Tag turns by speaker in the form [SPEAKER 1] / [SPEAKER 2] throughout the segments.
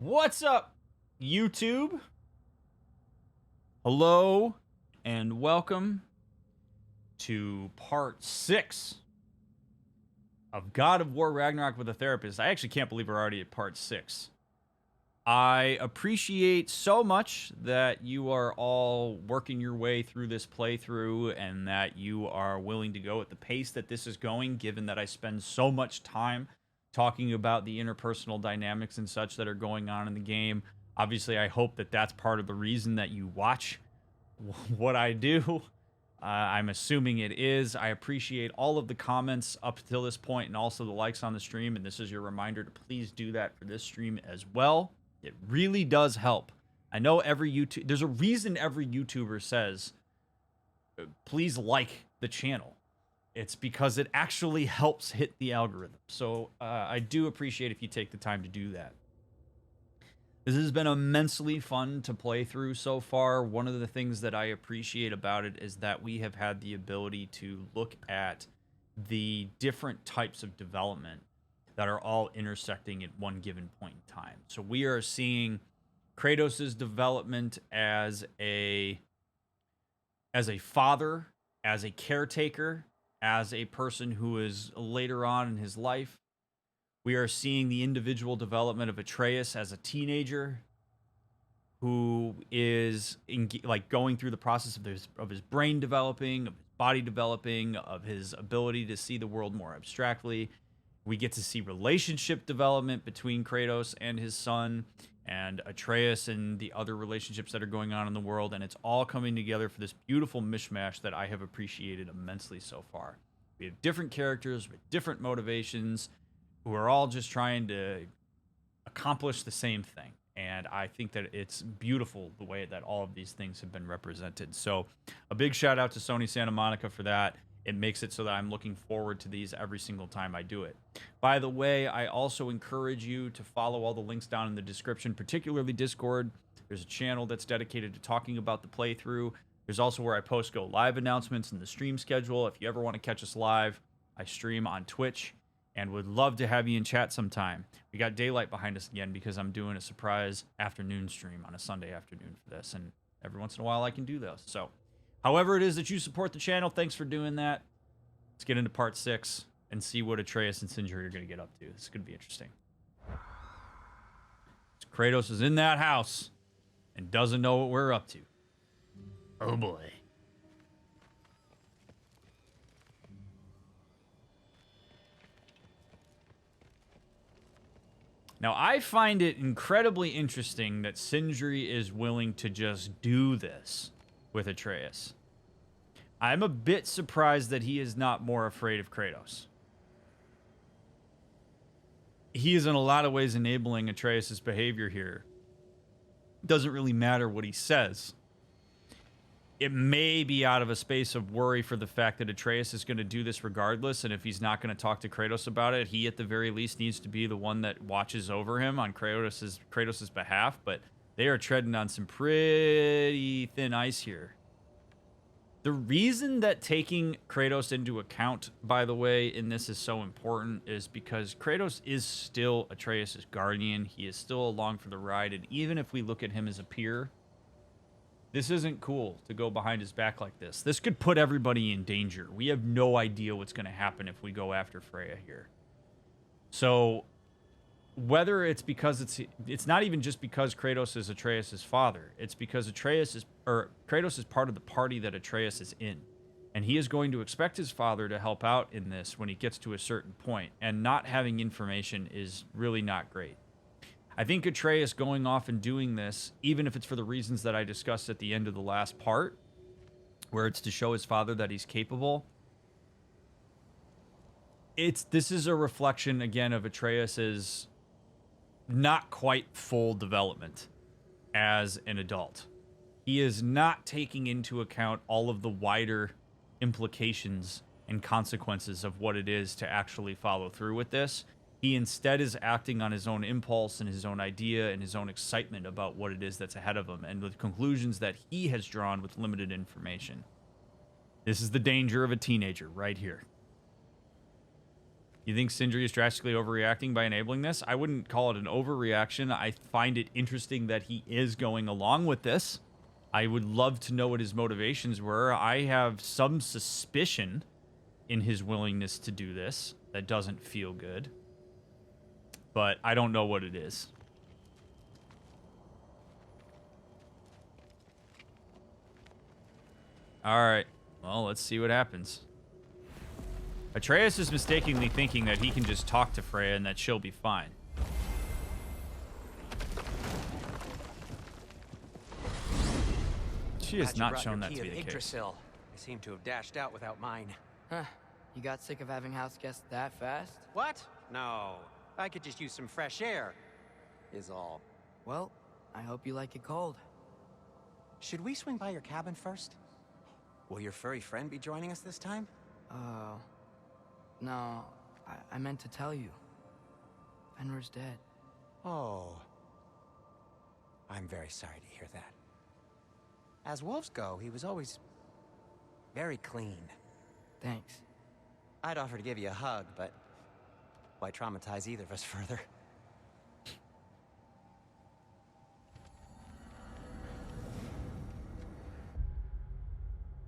[SPEAKER 1] What's up, YouTube? Hello and welcome to part 6 of God of War Ragnarök with a Therapist. I actually can't believe we're already at part 6. I appreciate so much that you are all working your way through this playthrough and that you are willing to go at the pace that this is going, given that I spend so much time talking about the interpersonal dynamics and such that are going on in the game. Obviously, I hope that that's part of the reason that you watch what I do. I'm assuming it is. I appreciate all of the comments up till this point and also the likes on the stream, and this is your reminder to please do that for this stream as well. It really does help. I know there's a reason every YouTuber says, please like the channel. It's because it actually helps hit the algorithm. So I do appreciate if you take the time to do that. This has been immensely fun to play through so far. One of the things that I appreciate about it is that we have had the ability to look at the different types of development that are all intersecting at one given point in time. So we are seeing Kratos' development as a father, as a caretaker, as a person who is later on in his life. We are seeing the individual development of Atreus as a teenager who is going through the process of his brain developing, of his body developing, of his ability to see the world more abstractly. We get to see relationship development between Kratos and his son, and Atreus and the other relationships that are going on in the world, and it's all coming together for this beautiful mishmash that I have appreciated immensely so far. We have different characters with different motivations who are all just trying to accomplish the same thing, and I think that it's beautiful the way that all of these things have been represented. So a big shout out to Sony Santa Monica for that. It makes it so that I'm looking forward to these every single time I do it. By the way, I also encourage you to follow all the links down in the description, particularly Discord. There's a channel that's dedicated to talking about the playthrough. There's also where I post go live announcements and the stream schedule. If you ever want to catch us live, I stream on Twitch and would love to have you in chat sometime. We got daylight behind us again because I'm doing a surprise afternoon stream on a Sunday afternoon for this, and every once in a while I can do those. So however it is that you support the channel, thanks for doing that. Let's get into part 6 and see what Atreus and Sindri are going to get up to. This is going to be interesting. Kratos is in that house and doesn't know what we're up to. Oh boy. Now, I find it incredibly interesting that Sindri is willing to just do this with Atreus. I'm a bit surprised that he is not more afraid of Kratos. He is in a lot of ways enabling Atreus' behavior here. It doesn't really matter what he says. It may be out of a space of worry for the fact that Atreus is going to do this regardless, and if he's not going to talk to Kratos about it, he at the very least needs to be the one that watches over him on Kratos' behalf, but they are treading on some pretty thin ice here. The reason that taking Kratos into account, by the way, in this is so important is because Kratos is still Atreus' guardian. He is still along for the ride, and even if we look at him as a peer, this isn't cool to go behind his back like this. This could put everybody in danger. We have no idea what's going to happen if we go after Freya here. So whether it's because it's not even just because Kratos is Atreus' father. It's because Kratos is part of the party that Atreus is in. And he is going to expect his father to help out in this when he gets to a certain point. And not having information is really not great. I think Atreus going off and doing this, even if it's for the reasons that I discussed at the end of the last part, where it's to show his father that he's capable, this is a reflection, again, of Atreus's not quite full development as an adult. He is not taking into account all of the wider implications and consequences of what it is to actually follow through with this. He instead is acting on his own impulse and his own idea and his own excitement about what it is that's ahead of him and the conclusions that he has drawn with limited information. This is the danger of a teenager right here. You think Sindri is drastically overreacting by enabling this? I wouldn't call it an overreaction. I find it interesting that he is going along with this. I would love to know what his motivations were. I have some suspicion in his willingness to do this that doesn't feel good. But I don't know what it is. Alright. Well, let's see what happens. Atreus is mistakenly thinking that he can just talk to Freya and that she'll be fine. She has not shown that to be the case.
[SPEAKER 2] I seem to have dashed out without mine.
[SPEAKER 3] Huh. You got sick of having house guests that fast?
[SPEAKER 2] What? No. I could just use some fresh air, is all.
[SPEAKER 3] Well, I hope you like it cold.
[SPEAKER 2] Should we swing by your cabin first? Will your furry friend be joining us this time?
[SPEAKER 3] No. I meant to tell you. Fenrir's dead.
[SPEAKER 2] Oh. I'm very sorry to hear that. As wolves go, he was always very clean.
[SPEAKER 3] Thanks.
[SPEAKER 2] I'd offer to give you a hug, but why traumatize either of us further?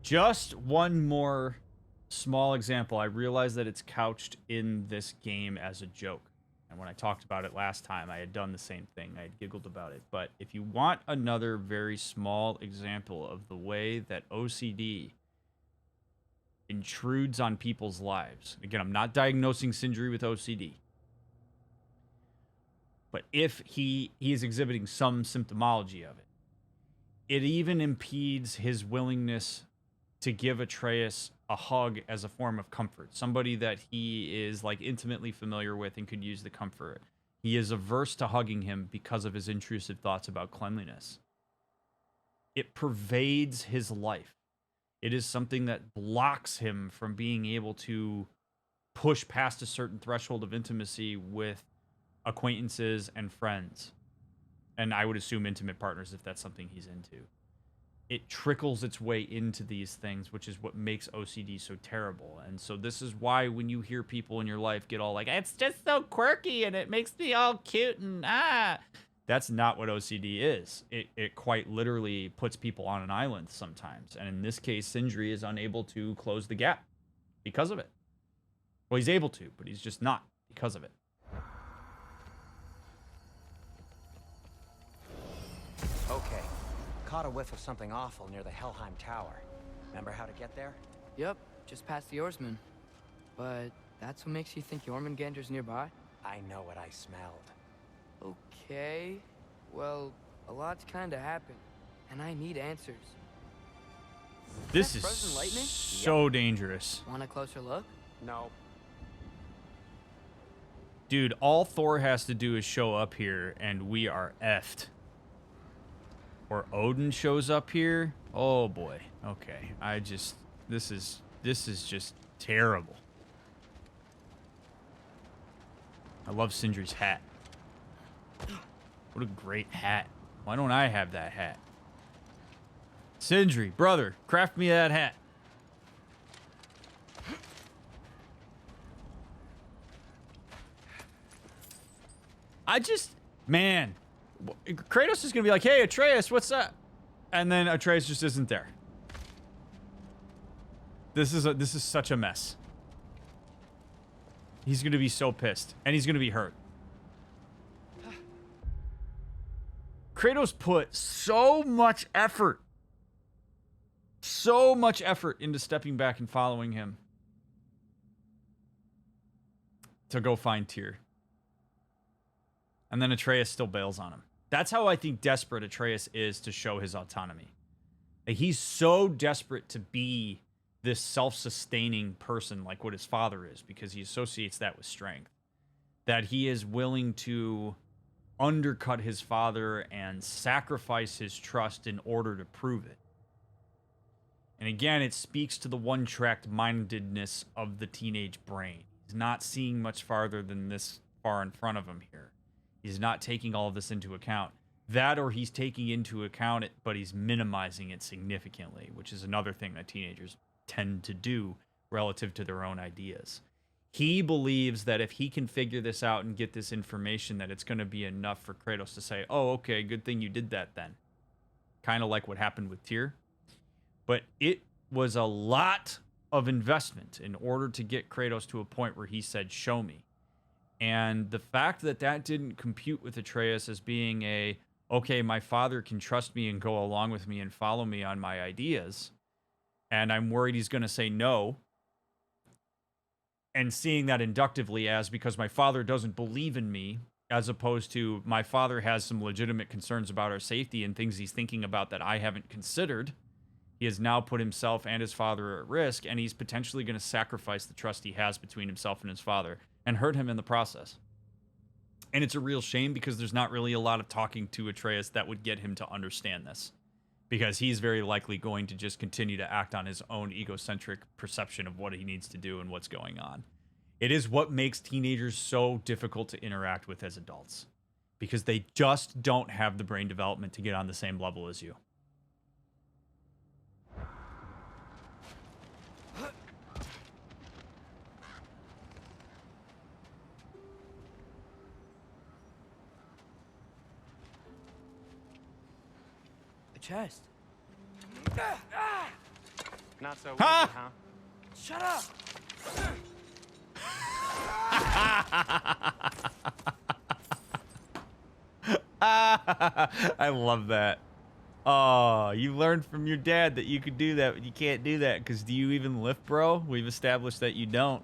[SPEAKER 1] Just one more small example. I realize that it's couched in this game as a joke. And when I talked about it last time, I had done the same thing. I had giggled about it. But if you want another very small example of the way that OCD intrudes on people's lives. Again, I'm not diagnosing Sindri with OCD. But if he is exhibiting some symptomology of it, it even impedes his willingness to give Atreus a hug as a form of comfort. Somebody that he is like intimately familiar with and could use the comfort. He is averse to hugging him because of his intrusive thoughts about cleanliness. It pervades his life. It is something that blocks him from being able to push past a certain threshold of intimacy with acquaintances and friends. And I would assume intimate partners if that's something he's into. It trickles its way into these things, which is what makes OCD so terrible. And so this is why when you hear people in your life get all like, it's just so quirky and it makes me all cute and that's not what OCD is. It quite literally puts people on an island sometimes. And in this case, Sindri is unable to close the gap because of it. Well, he's able to, but he's just not because of it.
[SPEAKER 2] Okay. Caught a whiff of something awful near the Helheim Tower. Remember how to get there?
[SPEAKER 3] Yep, just past the oarsman. But that's what makes you think Jormungandr's nearby?
[SPEAKER 2] I know what I smelled.
[SPEAKER 3] Okay. Well, a lot's kinda happened. And I need answers.
[SPEAKER 1] This
[SPEAKER 3] Is that frozen
[SPEAKER 1] is
[SPEAKER 3] lightning?
[SPEAKER 1] so dangerous.
[SPEAKER 3] Want a closer look?
[SPEAKER 2] No.
[SPEAKER 1] Dude, all Thor has to do is show up here and we are effed. Or Odin shows up here. Oh boy. Okay. This is just terrible. I love Sindri's hat. What a great hat. Why don't I have that hat? Sindri, brother, craft me that hat. Man, Kratos is going to be like, hey, Atreus, what's up? And then Atreus just isn't there. This is such a mess. He's going to be so pissed. And he's going to be hurt. Kratos put so much effort into stepping back and following him to go find Tyr. And then Atreus still bails on him. That's how I think desperate Atreus is to show his autonomy. Like, he's so desperate to be this self-sustaining person like what his father is, because he associates that with strength, that he is willing to undercut his father and sacrifice his trust in order to prove it. And again, it speaks to the one-tracked mindedness of the teenage brain. He's not seeing much farther than this far in front of him here. He's not taking all of this into account. That, or he's taking into account it, but he's minimizing it significantly, which is another thing that teenagers tend to do relative to their own ideas. He believes that if he can figure this out and get this information, that it's going to be enough for Kratos to say, oh, okay, good thing you did that then. Kind of like what happened with Tyr. But it was a lot of investment in order to get Kratos to a point where he said, show me. And the fact that that didn't compute with Atreus as being a, okay, my father can trust me and go along with me and follow me on my ideas, and I'm worried he's going to say no, and seeing that inductively as because my father doesn't believe in me, as opposed to my father has some legitimate concerns about our safety and things he's thinking about that I haven't considered. He has now put himself and his father at risk, and he's potentially going to sacrifice the trust he has between himself and his father and hurt him in the process. And it's a real shame because there's not really a lot of talking to Atreus that would get him to understand this, because he's very likely going to just continue to act on his own egocentric perception of what he needs to do and what's going on. It is what makes teenagers so difficult to interact with as adults, because they just don't have the brain development to get on the same level as you.
[SPEAKER 3] A chest.
[SPEAKER 2] Not so easy, huh?
[SPEAKER 3] Shut up!
[SPEAKER 1] I love that. Oh, you learned from your dad that you could do that, but you can't do that because do you even lift, bro? We've established that you don't.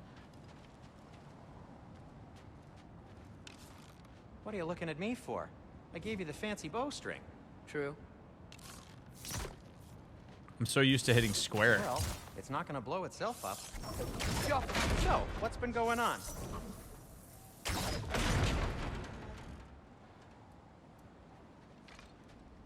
[SPEAKER 2] What are you looking at me for? I gave you the fancy bowstring.
[SPEAKER 3] True.
[SPEAKER 1] I'm so used to hitting square.
[SPEAKER 2] Well, it's not gonna blow itself up.
[SPEAKER 3] Yo,
[SPEAKER 2] So, what's been going on?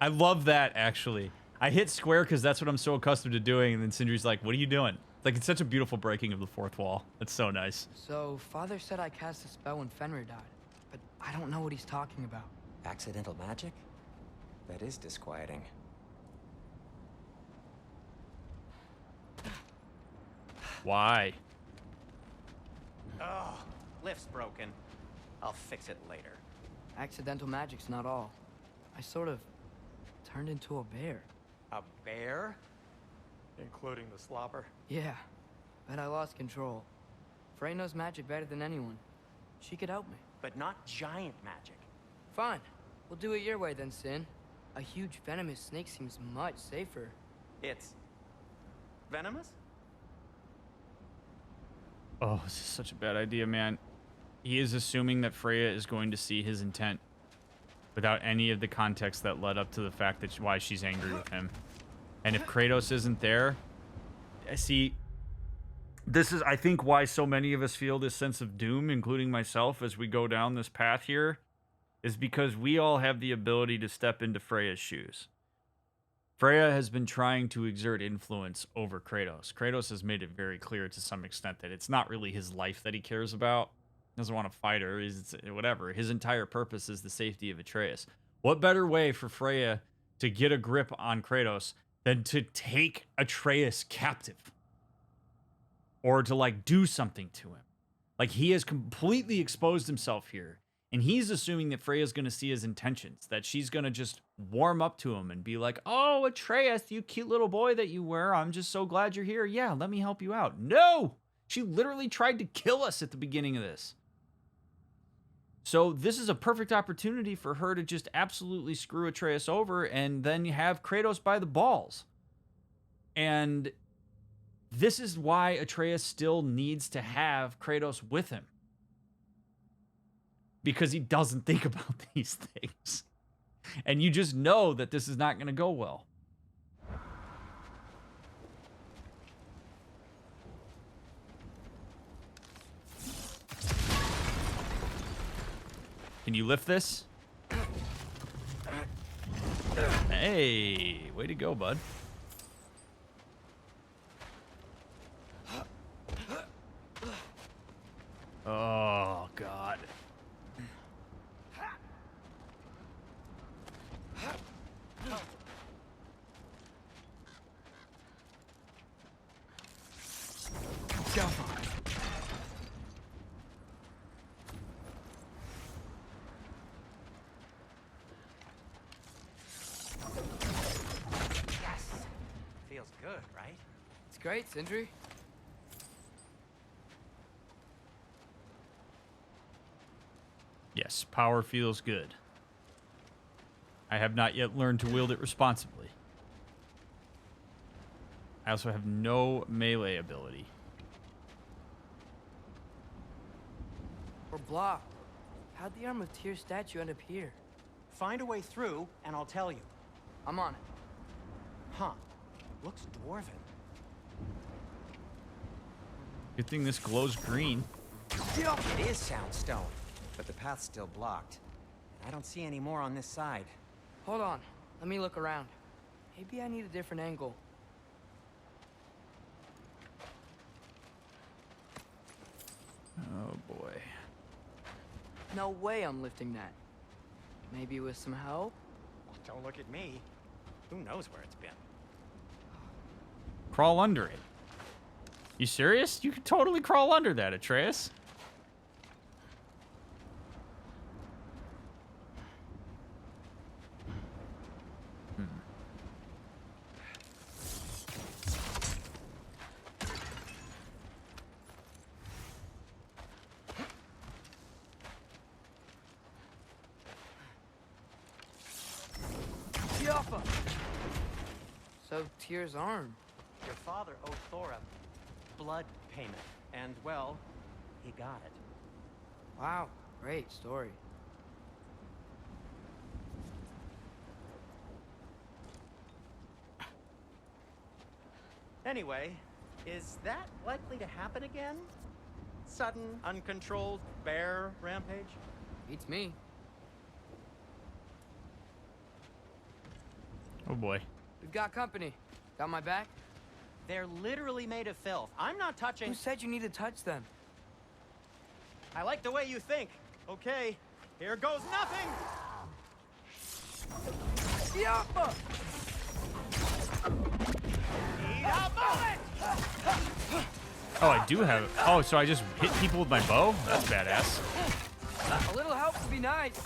[SPEAKER 1] I love that, actually. I hit square because that's what I'm so accustomed to doing, and then Sindri's like, what are you doing? Like, it's such a beautiful breaking of the fourth wall. That's so nice.
[SPEAKER 3] so Father said I cast a spell when Fenrir died, but I don't know what he's talking about.
[SPEAKER 2] Accidental magic? That is disquieting.
[SPEAKER 1] Why?
[SPEAKER 2] Oh, lift's broken. I'll fix it later.
[SPEAKER 3] Accidental magic's not all. I sort of turned into a bear.
[SPEAKER 2] A bear? Including the slobber?
[SPEAKER 3] Yeah, but I lost control. Freya knows magic better than anyone. She could help me.
[SPEAKER 2] But not giant magic.
[SPEAKER 3] Fine. We'll do it your way then, Sin. A huge venomous snake seems much safer.
[SPEAKER 2] It's venomous?
[SPEAKER 1] Oh, this is such a bad idea, man. He is assuming that Freya is going to see his intent without any of the context that led up to the fact that why she's angry with him. And if Kratos isn't there, see, this is, I think, why so many of us feel this sense of doom, including myself, as we go down this path here, is because we all have the ability to step into Freya's shoes. Freya has been trying to exert influence over Kratos. Kratos has made it very clear to some extent that it's not really his life that he cares about. He doesn't want to fight her, whatever. His entire purpose is the safety of Atreus. What better way for Freya to get a grip on Kratos than to take Atreus captive? Or to, like, do something to him. Like, he has completely exposed himself here. And he's assuming that Freya's going to see his intentions, that she's going to just warm up to him and be like, oh, Atreus, you cute little boy that you were. I'm just so glad you're here. Yeah, let me help you out. No! She literally tried to kill us at the beginning of this. So this is a perfect opportunity for her to just absolutely screw Atreus over and then have Kratos by the balls. And this is why Atreus still needs to have Kratos with him. Because he doesn't think about these things. And you just know that this is not going to go well. Can you lift this? Hey, way to go, bud. Oh, God.
[SPEAKER 3] great, Sindri.
[SPEAKER 1] Yes, power feels good. I have not yet learned to wield it responsibly. I also have no melee ability.
[SPEAKER 3] We're blocked. How'd the Arm of Tyr statue end up here?
[SPEAKER 2] Find a way through, and I'll tell you.
[SPEAKER 3] I'm on it.
[SPEAKER 2] Huh. Looks dwarven.
[SPEAKER 1] Good thing this glows green.
[SPEAKER 2] It is soundstone, but the path's still blocked. I don't see any more on this side.
[SPEAKER 3] Hold on. Let me look around. Maybe I need a different angle.
[SPEAKER 1] Oh boy.
[SPEAKER 3] No way I'm lifting that. Maybe with some help?
[SPEAKER 2] Don't look at me. Who knows where it's been?
[SPEAKER 1] Crawl under it. You serious? You could totally crawl under that, Atreus.
[SPEAKER 3] So, Tyr's arm.
[SPEAKER 2] Your father owed Thor a blood payment, and, well, he got it.
[SPEAKER 3] Wow, great story.
[SPEAKER 2] Anyway, is that likely to happen again? Sudden, uncontrolled bear rampage?
[SPEAKER 3] Beats me.
[SPEAKER 1] Oh boy.
[SPEAKER 3] We've got company. Got my back?
[SPEAKER 2] They're literally made of filth. I'm not touching...
[SPEAKER 3] Who said you need to touch them?
[SPEAKER 2] I like the way you think. Okay, here goes nothing!
[SPEAKER 3] Yappa!
[SPEAKER 2] Eat a bullet!
[SPEAKER 1] Oh, I do have... Oh, so I just hit people with my bow? That's badass.
[SPEAKER 3] A little help would be nice.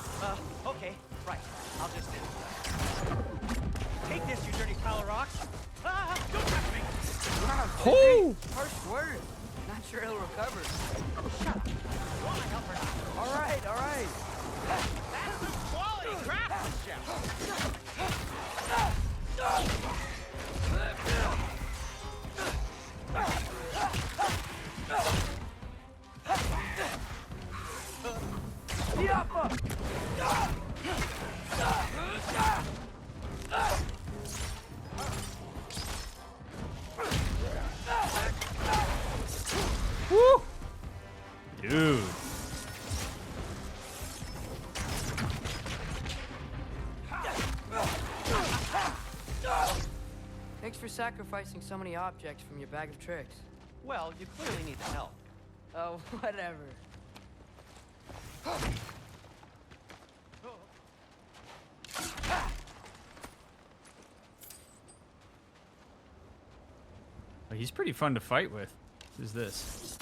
[SPEAKER 2] Okay, right. I'll just do it. Take this, you dirty pile of rocks! Ah, don't touch me!
[SPEAKER 3] Wow,
[SPEAKER 1] Oh!
[SPEAKER 3] harsh words. Not sure he'll recover.
[SPEAKER 2] Shut up. Want to help or not?
[SPEAKER 3] All right.
[SPEAKER 2] That's some quality craftsmanship!
[SPEAKER 3] Yappa!
[SPEAKER 1] Woo! Dude.
[SPEAKER 3] Thanks for sacrificing so many objects from your bag of tricks.
[SPEAKER 2] Well, you clearly need the help.
[SPEAKER 3] Oh, whatever.
[SPEAKER 1] Oh, he's pretty fun to fight with. Who's this?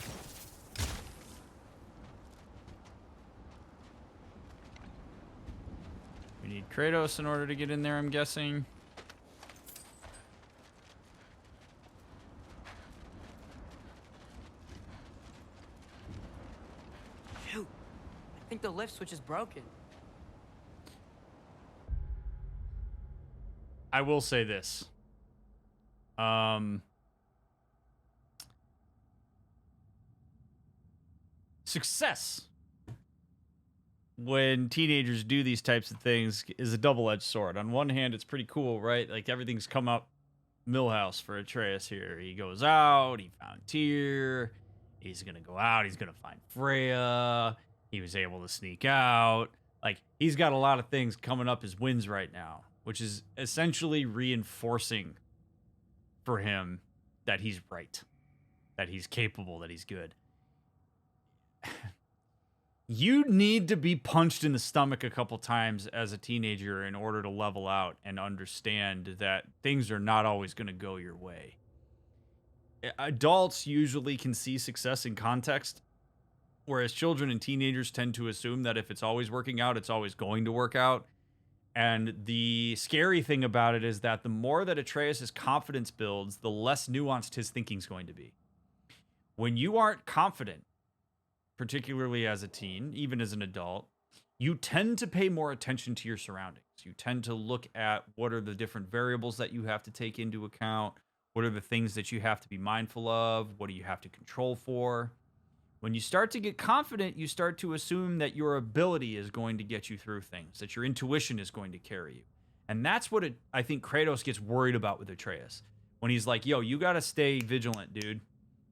[SPEAKER 1] We need Kratos in order to get in there, I'm guessing.
[SPEAKER 3] Shoot. I think the lift switch is broken.
[SPEAKER 1] I will say this. Success when teenagers do these types of things is a double-edged sword. On one hand, it's pretty cool, right? Like, everything's come up Millhouse for Atreus here. He goes out, he found Tyr, he's gonna go out, he's gonna find Freya, he was able to sneak out. Like, he's got a lot of things coming up as wins right now, which is essentially reinforcing for him that he's right, that he's capable, that he's good. You need to be punched in the stomach a couple times as a teenager in order to level out and understand that things are not always going to go your way. Adults usually can see success in context, whereas children and teenagers tend to assume that if it's always working out, it's always going to work out. And the scary thing about it is that the more that Atreus' confidence builds, the less nuanced his thinking's going to be. When you aren't confident, particularly as a teen, even as an adult, you tend to pay more attention to your surroundings. You tend to look at what are the different variables that you have to take into account, what are the things that you have to be mindful of, what do you have to control for. When you start to get confident, you start to assume that your ability is going to get you through things, that your intuition is going to carry you. And that's what I think Kratos gets worried about with Atreus. When he's like, yo, you got to stay vigilant, dude.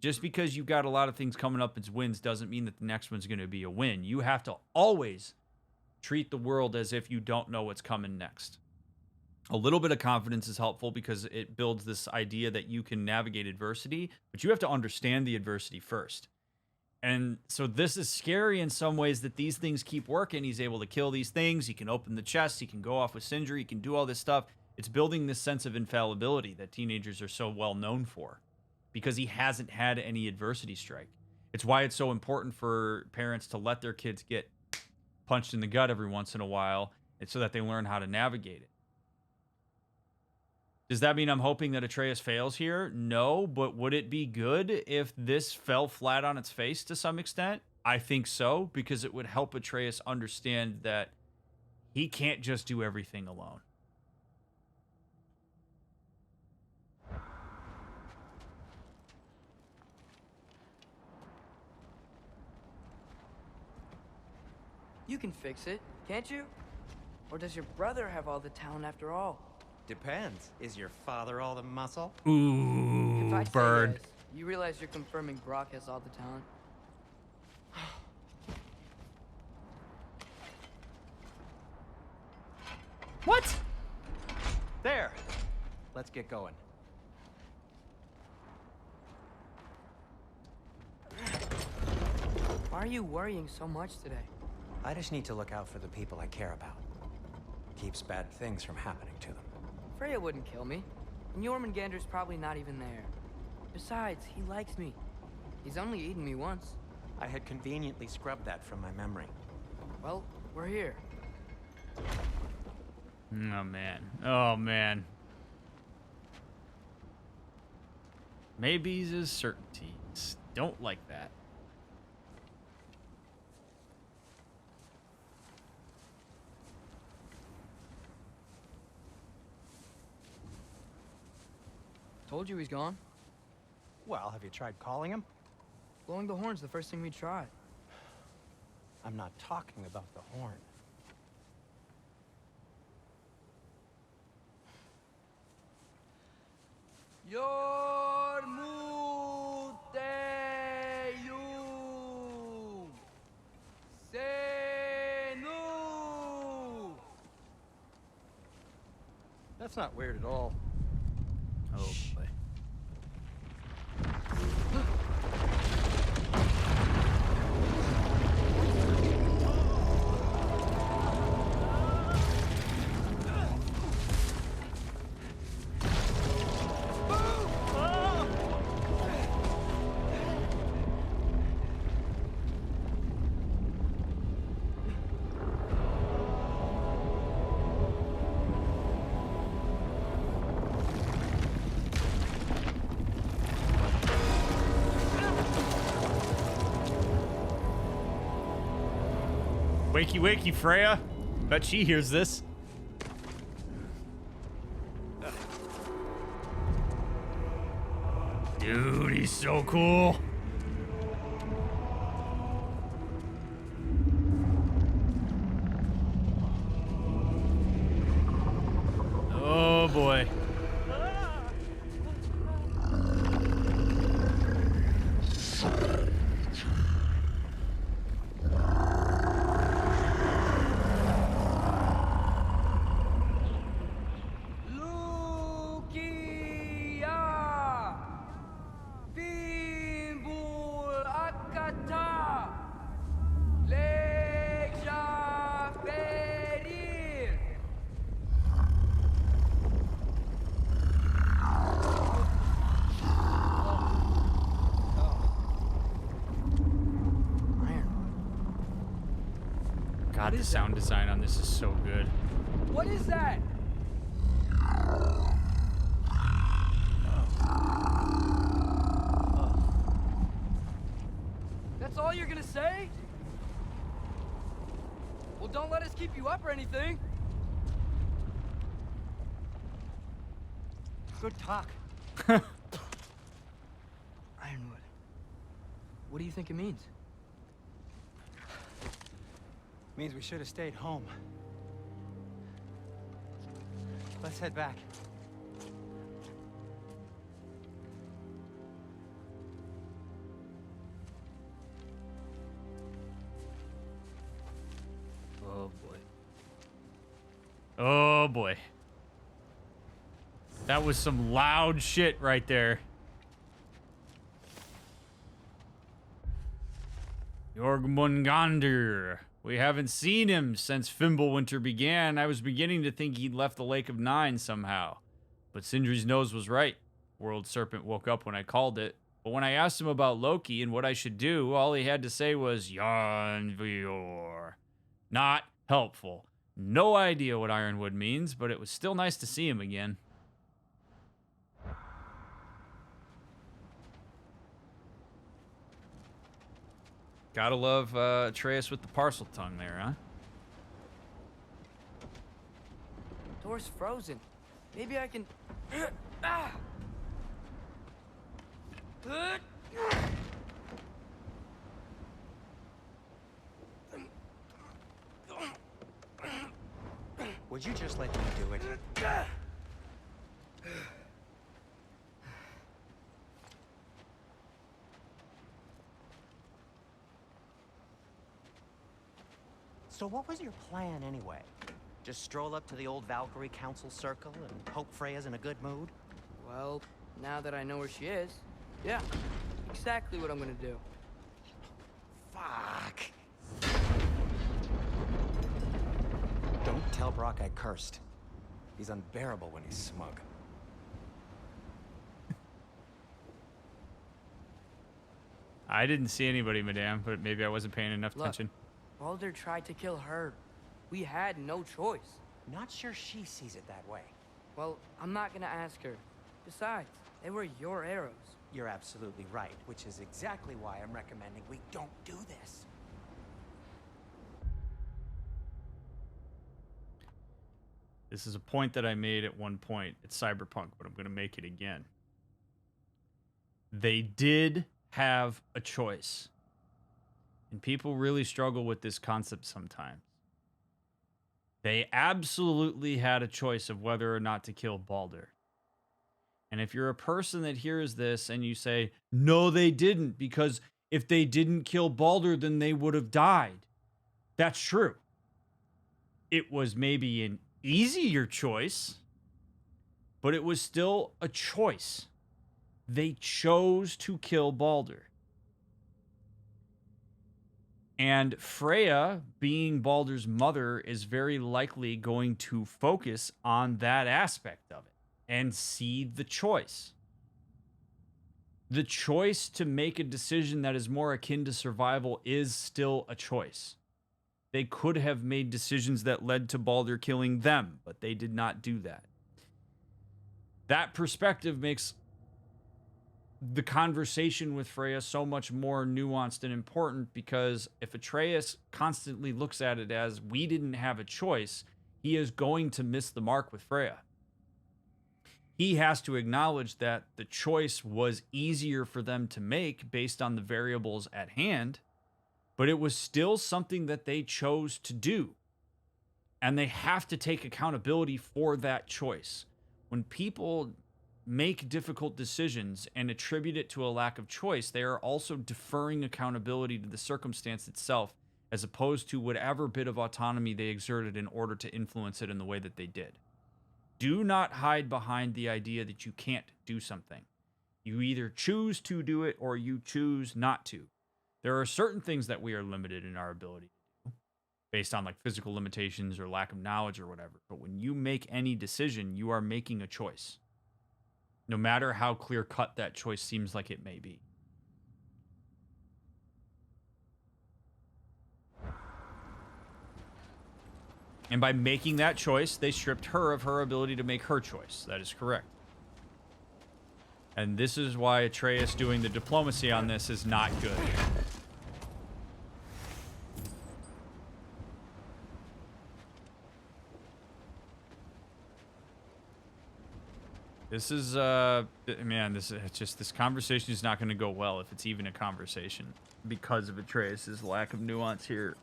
[SPEAKER 1] Just because you've got a lot of things coming up as wins doesn't mean that the next one's going to be a win. You have to always treat the world as if you don't know what's coming next. A little bit of confidence is helpful because it builds this idea that you can navigate adversity, but you have to understand the adversity first. And so this is scary in some ways that these things keep working. He's able to kill these things. He can open the chest. He can go off with Sindri. He can do all this stuff. It's building this sense of infallibility that teenagers are so well known for because he hasn't had any adversity strike. It's why it's so important for parents to let their kids get punched in the gut every once in a while so that they learn how to navigate it. Does that mean I'm hoping that Atreus fails here? No, but would it be good if this fell flat on its face to some extent? I think so, because it would help Atreus understand that he can't just do everything alone.
[SPEAKER 3] You can fix it, can't you? Or does your brother have all the talent after all?
[SPEAKER 2] Depends. Is your father all the muscle?
[SPEAKER 1] Ooh,
[SPEAKER 3] If I say
[SPEAKER 1] bird.
[SPEAKER 3] yes, you realize you're confirming Brock has all the talent?
[SPEAKER 1] What?
[SPEAKER 2] There. Let's get going.
[SPEAKER 3] Why are you worrying so much today?
[SPEAKER 2] I just need to look out for the people I care about. Keeps bad things from happening to them.
[SPEAKER 3] Freya wouldn't kill me, and Jormungandr's probably not even there. Besides, he likes me. He's only eaten me once.
[SPEAKER 2] I had conveniently scrubbed that from my memory.
[SPEAKER 3] Well, we're here.
[SPEAKER 1] Oh, man. Oh, man. Maybes is certainties. Don't like that.
[SPEAKER 3] Told you he's gone.
[SPEAKER 2] Well, have you tried calling him?
[SPEAKER 3] Blowing the horn's the first thing we tried.
[SPEAKER 2] I'm not talking about the horn. That's not weird at all.
[SPEAKER 1] Oh, boy. Wakey, wakey, Freya. Bet she hears this. Dude, he's so cool. Oh, boy. God, the sound design on this is so good.
[SPEAKER 3] What is that? That's all you're gonna say? Well, don't let us keep you up or anything.
[SPEAKER 2] Good talk.
[SPEAKER 3] Ironwood. What do you think it means?
[SPEAKER 2] Means we should have stayed home. Let's head back.
[SPEAKER 3] Oh boy.
[SPEAKER 1] Oh boy. That was some loud shit right there. Jormungandr. We haven't seen him since Fimbulwinter began. I was beginning to think he'd left the Lake of Nine somehow. But Sindri's nose was right. World Serpent woke up when I called it. But when I asked him about Loki and what I should do, all he had to say was Yarnvior. Not helpful. No idea what Ironwood means, but it was still nice to see him again. Gotta love Atreus with the parcel tongue there, huh?
[SPEAKER 3] Door's frozen. Maybe I can... Ah!
[SPEAKER 2] Would you just let me do it? So what was your plan anyway? Just stroll up to the old Valkyrie Council Circle and hope Freya's in a good mood?
[SPEAKER 3] Well, now that I know where she is, yeah, exactly what I'm gonna do.
[SPEAKER 2] Fuck. Don't tell Brock I cursed. He's unbearable when he's smug.
[SPEAKER 1] I didn't see anybody, madame, but maybe I wasn't paying enough
[SPEAKER 3] Look,
[SPEAKER 1] attention.
[SPEAKER 3] Baldur tried to kill her. We had no choice.
[SPEAKER 2] Not sure she sees it that way.
[SPEAKER 3] Well, I'm not gonna ask her. Besides, they were your arrows.
[SPEAKER 2] You're absolutely right, which is exactly why I'm recommending we don't do this.
[SPEAKER 1] This is a point that I made at one point at Cyberpunk, but I'm going to make it again. They did have a choice. And people really struggle with this concept sometimes. They absolutely had a choice of whether or not to kill Baldur. And if you're a person that hears this and you say, no, they didn't, because if they didn't kill Baldur, then they would have died. That's true. It was maybe an easier choice, but it was still a choice. They chose to kill Baldur. And Freya, being Baldur's mother, is very likely going to focus on that aspect of it and see the choice. The choice to make a decision that is more akin to survival is still a choice. They could have made decisions that led to Baldur killing them, but they did not do that. That perspective makes the conversation with Freya so much more nuanced and important, because if Atreus constantly looks at it as we didn't have a choice, he is going to miss the mark with Freya. He has to acknowledge that the choice was easier for them to make based on the variables at hand, but it was still something that they chose to do. And they have to take accountability for that choice. When people make difficult decisions and attribute it to a lack of choice, they are also deferring accountability to the circumstance itself, as opposed to whatever bit of autonomy they exerted in order to influence it in the way that they did. Do not hide behind the idea that you can't do something. You either choose to do it or you choose not to. There are certain things that we are limited in our ability to do based on like physical limitations or lack of knowledge or whatever. But when you make any decision, you are making a choice. No matter how clear-cut that choice seems like it may be. And by making that choice, they stripped her of her ability to make her choice. That is correct. And this is why Atreus doing the diplomacy on this is not good. This is, man, this conversation is not going to go well if it's even a conversation because of Atreus' lack of nuance here.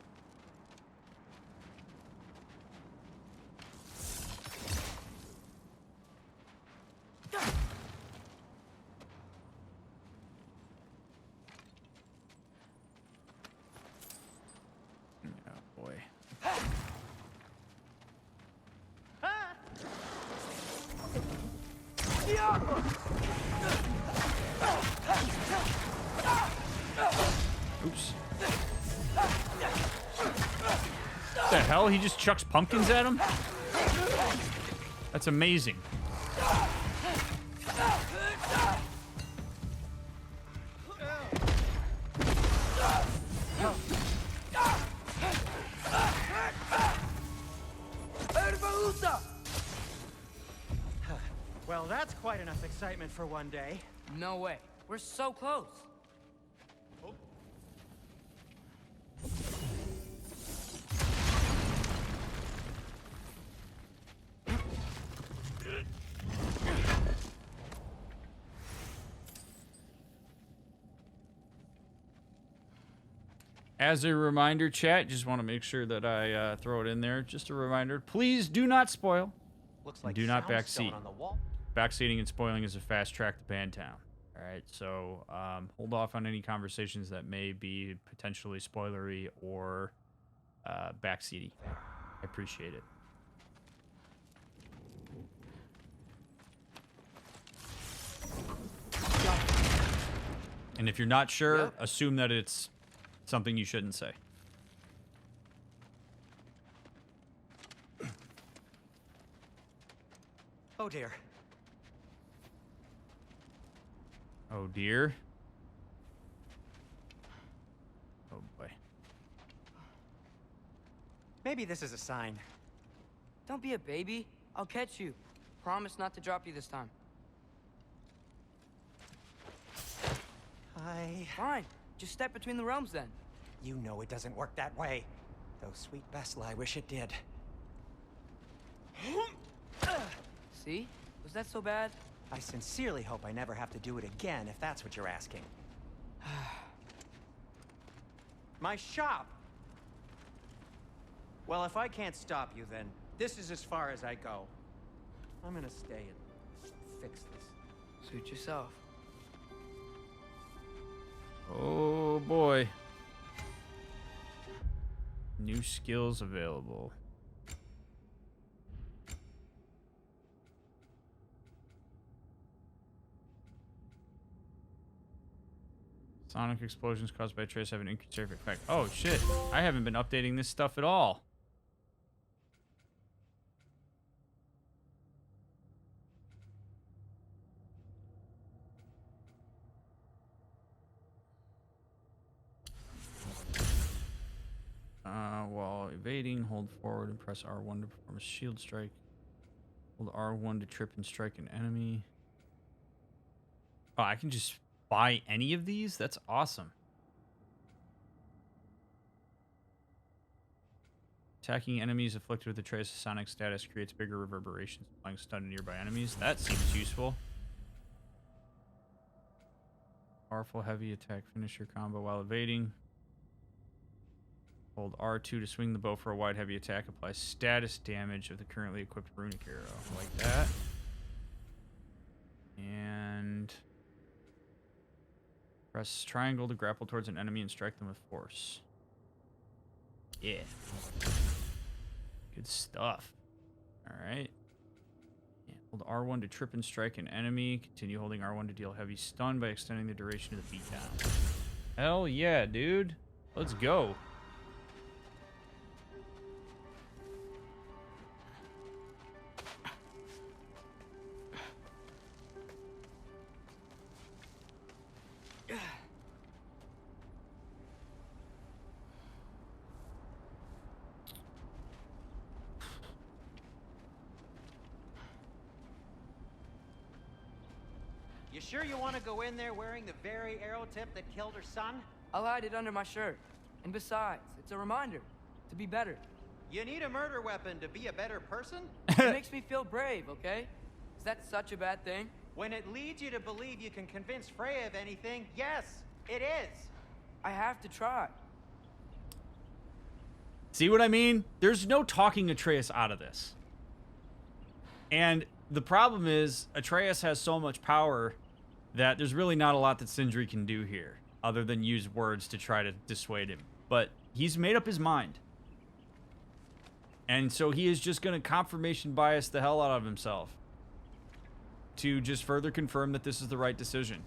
[SPEAKER 1] Oops. What the hell? He just chucks pumpkins at him? That's amazing.
[SPEAKER 2] Well, that's quite enough excitement for one day.
[SPEAKER 3] No way. We're so close.
[SPEAKER 1] As a reminder, chat, just want to make sure that I throw it in there. Just a reminder, please do not spoil.
[SPEAKER 2] Looks like
[SPEAKER 1] Do not
[SPEAKER 2] soundstone
[SPEAKER 1] backseat.
[SPEAKER 2] on the wall.
[SPEAKER 1] Backseating and spoiling is a fast track to Bantown. All right, so hold off on any conversations that may be potentially spoilery or backseaty. I appreciate it. And if you're not sure, assume that it's something you shouldn't say.
[SPEAKER 2] Oh dear.
[SPEAKER 1] Oh dear. Oh boy.
[SPEAKER 2] Maybe this is a sign.
[SPEAKER 3] Don't be a baby. I'll catch you. Promise not to drop you this time. Fine. Just step between the realms then.
[SPEAKER 2] You know it doesn't work that way. Though sweet Bessla, I wish it did.
[SPEAKER 3] See? Was that so bad?
[SPEAKER 2] I sincerely hope I never have to do it again, if that's what you're asking. My shop! Well, if I can't stop you, then this is as far as I go. I'm gonna stay and fix this.
[SPEAKER 3] Suit yourself.
[SPEAKER 1] Oh boy. New skills available. Sonic explosions caused by trace have an inconsiderate effect. Oh shit. I haven't been updating this stuff at all. While evading, hold forward and press R1 to perform a shield strike. Hold R1 to trip and strike an enemy. Oh, I can just buy any of these? That's awesome. Attacking enemies afflicted with a trace of sonic status creates bigger reverberations, applying stun to nearby enemies. That seems useful. Powerful heavy attack finisher combo while evading. Hold R2 to swing the bow for a wide heavy attack. Apply status damage of the currently equipped runic arrow. Like that. And press triangle to grapple towards an enemy and strike them with force. Yeah. Good stuff. Alright. Yeah. Hold R1 to trip and strike an enemy. Continue holding R1 to deal heavy stun by extending the duration of the beatdown. Hell yeah, dude. Let's go.
[SPEAKER 2] You sure you want to go in there wearing the very arrow tip that killed her son?
[SPEAKER 3] I'll hide it under my shirt. And besides, it's a reminder to be better.
[SPEAKER 2] You need a murder weapon to be a better person?
[SPEAKER 3] It makes me feel brave, okay? Is that such a bad thing?
[SPEAKER 2] When it leads you to believe you can convince Freya of anything, yes, it is.
[SPEAKER 3] I have to try.
[SPEAKER 1] See what I mean? There's no talking Atreus out of this. And the problem is, Atreus has so much power that there's really not a lot that Sindri can do here, other than use words to try to dissuade him. But he's made up his mind. And so he is just going to confirmation bias the hell out of himself to just further confirm that this is the right decision.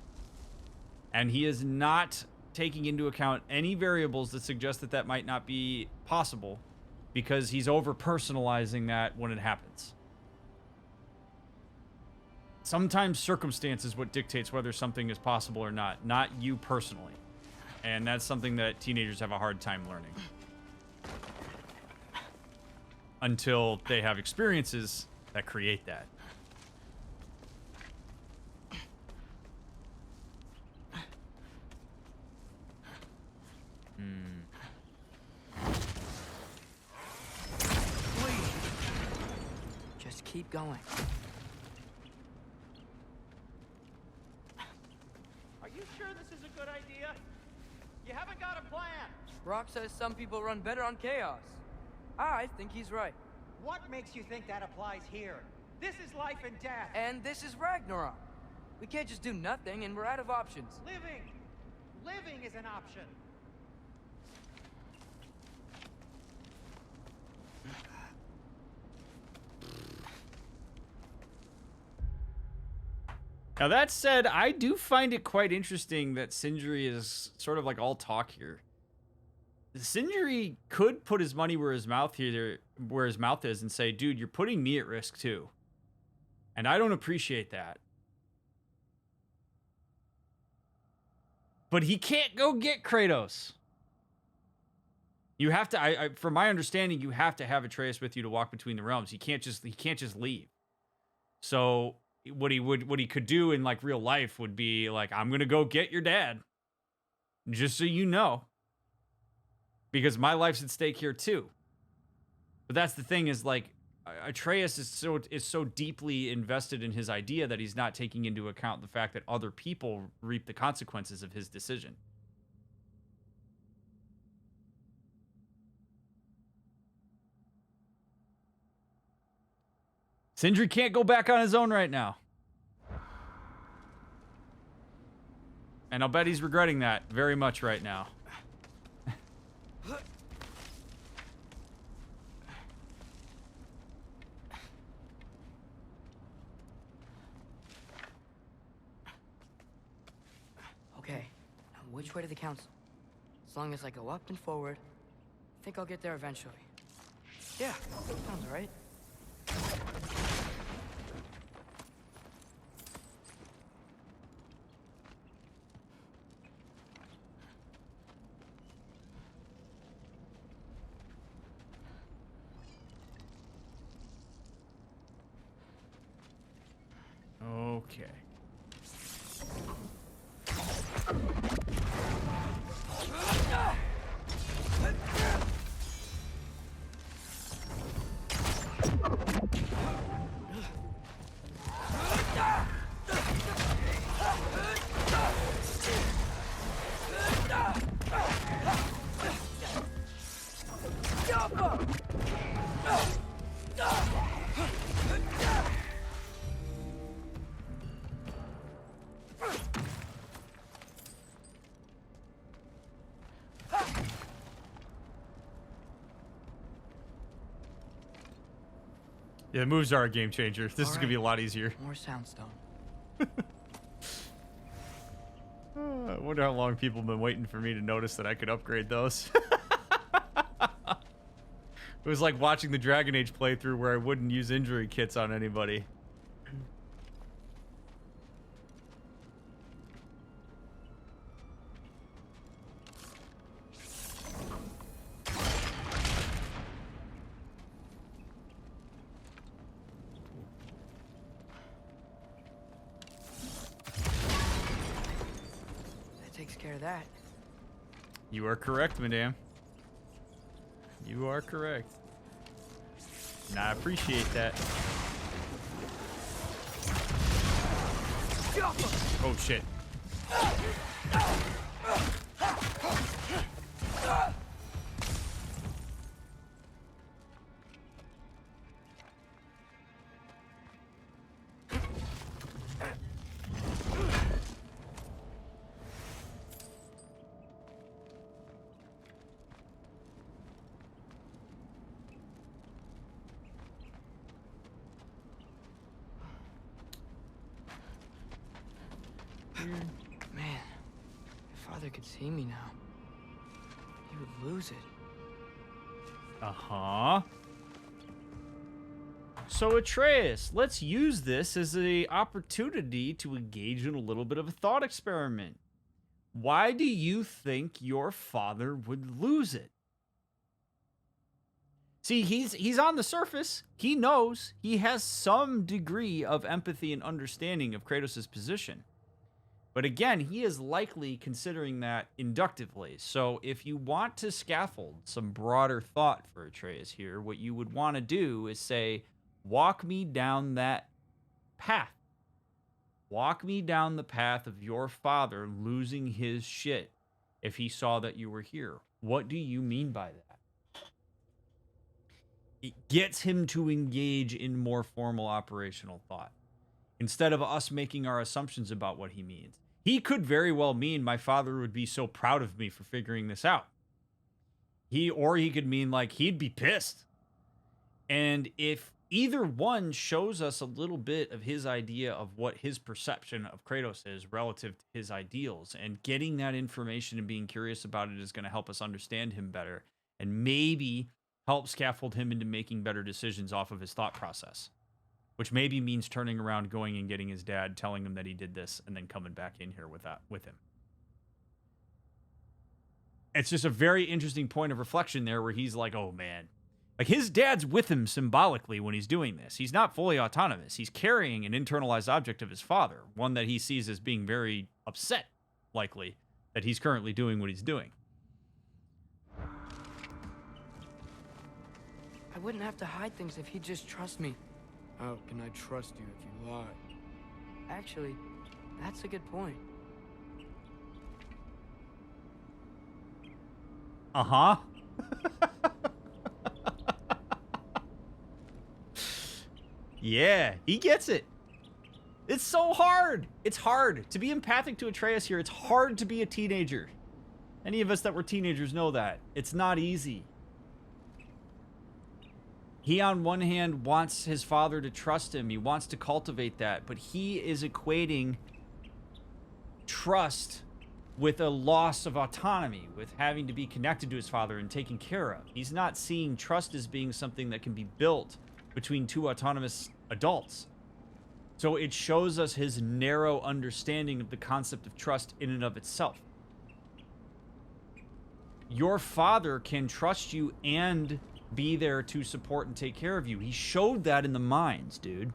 [SPEAKER 1] And he is not taking into account any variables that suggest that that might not be possible, because he's over-personalizing that when it happens. Sometimes circumstance is what dictates whether something is possible or not you personally. And that's something that teenagers have a hard time learning. Until they have experiences that create that.
[SPEAKER 3] Please. Just keep going.
[SPEAKER 2] Are you sure this is a good idea? You haven't got a plan.
[SPEAKER 3] Rock says some people run better on chaos. I think he's right.
[SPEAKER 2] What makes you think that applies here? This is life and death.
[SPEAKER 3] And this is Ragnarok. We can't just do nothing and we're out of options.
[SPEAKER 2] Living is an option.
[SPEAKER 1] Now that said, I do find it quite interesting that Sindri is sort of like all talk here. Sindri could put his money where his mouth is and say, dude, you're putting me at risk too. And I don't appreciate that. But he can't go get Kratos. You have to, from my understanding, you have to have Atreus with you to walk between the realms. He can't just leave. So what he could do in like real life would be like, I'm gonna go get your dad. Just so you know. Because my life's at stake here too. But that's the thing, is like Atreus is so deeply invested in his idea that he's not taking into account the fact that other people reap the consequences of his decision. Sindri can't go back on his own right now. And I'll bet he's regretting that very much right now.
[SPEAKER 3] Okay, now which way to the council? As long as I go up and forward, I think I'll get there eventually. Yeah, sounds alright.
[SPEAKER 1] Okay. Yeah, the moves are a game changer. This is going to be a lot easier.
[SPEAKER 3] More soundstone.
[SPEAKER 1] I wonder how long people have been waiting for me to notice that I could upgrade those. It was like watching the Dragon Age playthrough where I wouldn't use injury kits on anybody.
[SPEAKER 3] care of that.
[SPEAKER 1] You are correct, madame. You are correct. And I appreciate that. Oh, shit.
[SPEAKER 3] Man, if Father could see me now, he would lose it.
[SPEAKER 1] Uh-huh. So Atreus, let's use this as an opportunity to engage in a little bit of a thought experiment. Why do you think your father would lose it? See, he's on the surface. He knows. He has some degree of empathy and understanding of Kratos' position. But again, he is likely considering that inductively. So if you want to scaffold some broader thought for Atreus here, what you would want to do is say, walk me down that path. Walk me down the path of your father losing his shit if he saw that you were here. What do you mean by that? It gets him to engage in more formal operational thought instead of us making our assumptions about what he means. He could very well mean my father would be so proud of me for figuring this out. He could mean like he'd be pissed. And if either one shows us a little bit of his idea of what his perception of Kratos is relative to his ideals, and getting that information and being curious about it is going to help us understand him better and maybe help scaffold him into making better decisions off of his thought process. Which maybe means turning around, going and getting his dad, telling him that he did this, and then coming back in here with him. It's just a very interesting point of reflection there where he's like, oh man. Like his dad's with him symbolically when he's doing this. He's not fully autonomous. He's carrying an internalized object of his father, one that he sees as being very upset, likely, that he's currently doing what he's doing.
[SPEAKER 3] I wouldn't have to hide things if he'd just trust me. How can I trust you if you lie? Actually, that's a good point.
[SPEAKER 1] Uh-huh. Yeah, he gets it. It's so hard. It's hard to be empathic to Atreus here. It's hard to be a teenager. Any of us that were teenagers know that. It's not easy. He, on one hand, wants his father to trust him. He wants to cultivate that. But he is equating trust with a loss of autonomy, with having to be connected to his father and taken care of. He's not seeing trust as being something that can be built between two autonomous adults. So it shows us his narrow understanding of the concept of trust in and of itself. Your father can trust you and be there to support and take care of you. He showed that in the mines, dude.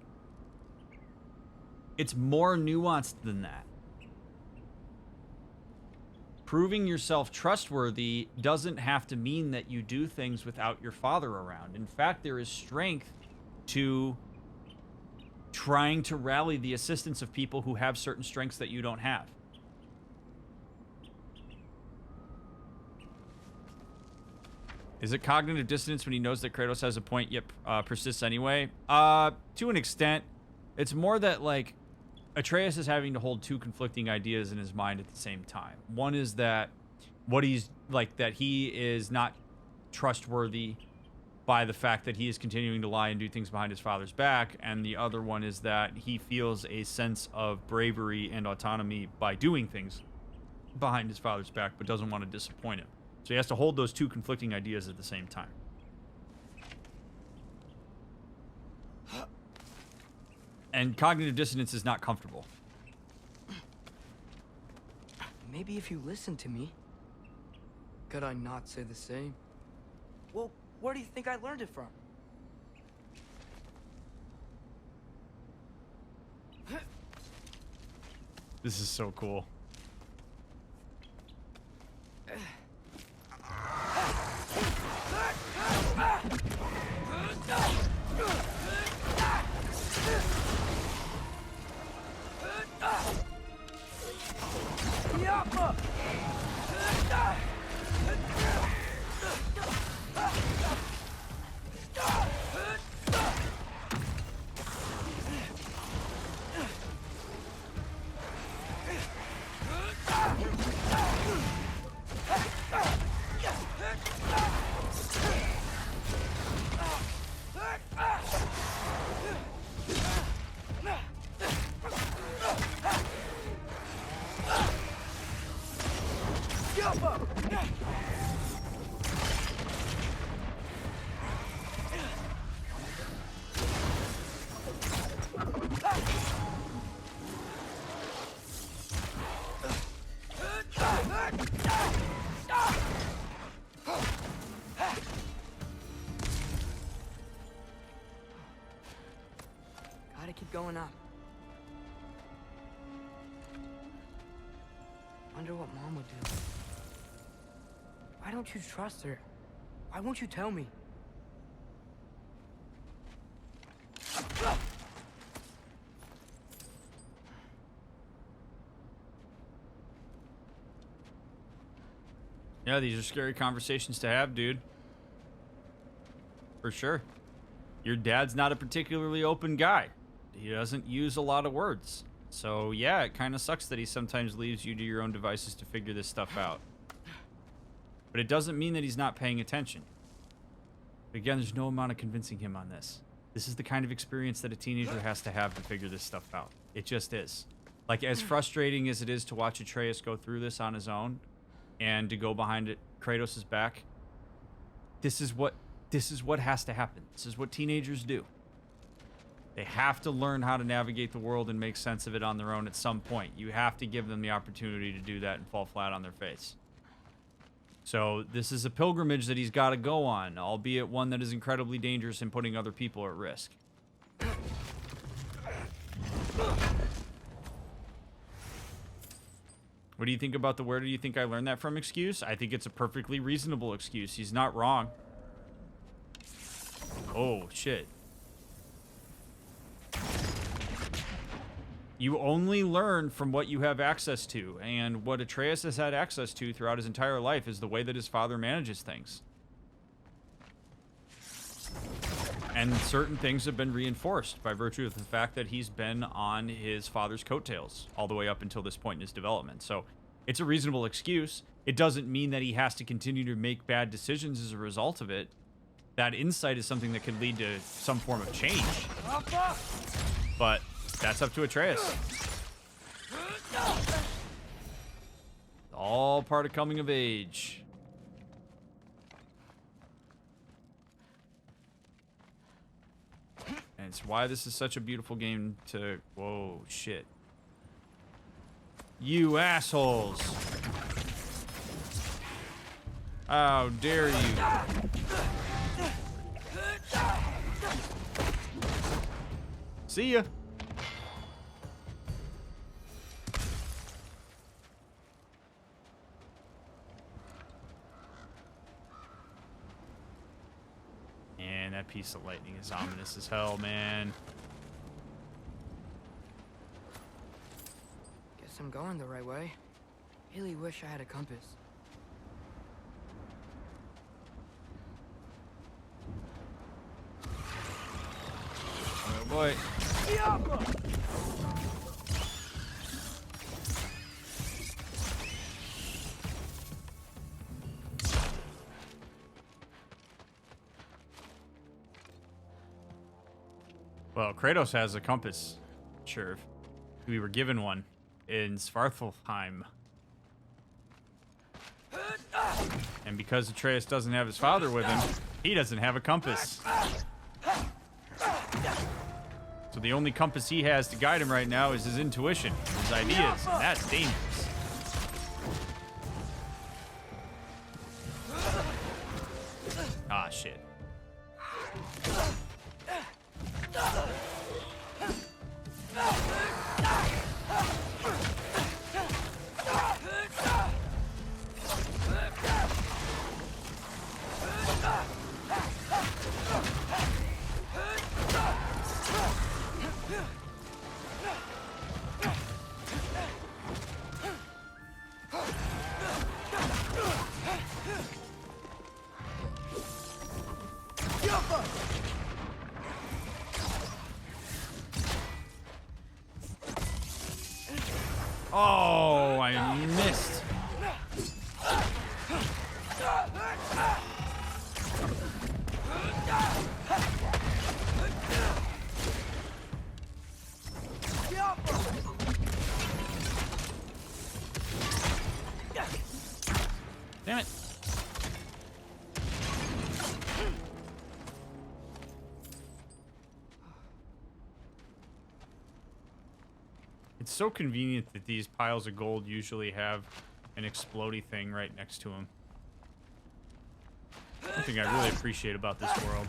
[SPEAKER 1] It's more nuanced than that. Proving yourself trustworthy doesn't have to mean that you do things without your father around. In fact, there is strength to trying to rally the assistance of people who have certain strengths that you don't have. Is it cognitive dissonance when he knows that Kratos has a point yet persists anyway? To an extent. It's more that, like, Atreus is having to hold two conflicting ideas in his mind at the same time. One is that that he is not trustworthy by the fact that he is continuing to lie and do things behind his father's back, and the other one is that he feels a sense of bravery and autonomy by doing things behind his father's back, but doesn't want to disappoint him. So he has to hold those two conflicting ideas at the same time. And cognitive dissonance is not comfortable.
[SPEAKER 3] Maybe if you listen to me, could I not say the same? Well, where do you think I learned it from?
[SPEAKER 1] This is so cool.
[SPEAKER 3] gotta keep going up. Wonder what Mom would do. Why don't you trust her? Why won't you tell me?
[SPEAKER 1] Yeah, these are scary conversations to have, dude. For sure. Your dad's not a particularly open guy. He doesn't use a lot of words. So, yeah, it kind of sucks that he sometimes leaves you to your own devices to figure this stuff out. But it doesn't mean that he's not paying attention. But again, there's no amount of convincing him on this. This is the kind of experience that a teenager has to have to figure this stuff out. It just is. Like, as frustrating as it is to watch Atreus go through this on his own and to go behind it, Kratos' back, this is what has to happen. This is what teenagers do. They have to learn how to navigate the world and make sense of it on their own at some point. You have to give them the opportunity to do that and fall flat on their face. So this is a pilgrimage that he's got to go on, albeit one that is incredibly dangerous and putting other people at risk. What do you think about the "where do you think I learned that from" excuse? I think it's a perfectly reasonable excuse. He's not wrong. Oh, shit. You only learn from what you have access to, and what Atreus has had access to throughout his entire life is the way that his father manages things. And certain things have been reinforced by virtue of the fact that he's been on his father's coattails all the way up until this point in his development. So it's a reasonable excuse. It doesn't mean that he has to continue to make bad decisions as a result of it. That insight is something that could lead to some form of change. But that's up to Atreus. All part of coming of age. And it's why this is such a beautiful game to... Whoa, shit. You assholes. How dare you. See ya. And that piece of lightning is ominous as hell, man.
[SPEAKER 3] Guess I'm going the right way. Really wish I had a compass.
[SPEAKER 1] Oh boy. Well, Kratos has a compass. Sure. We were given one in Svartalfheim. And because Atreus doesn't have his father with him, he doesn't have a compass. So the only compass he has to guide him right now is his intuition, his ideas, and that's dangerous. Ah, shit. Oh, I missed. Damn it. It's so convenient that these piles of gold usually have an explodey thing right next to them. Something I really appreciate about this world.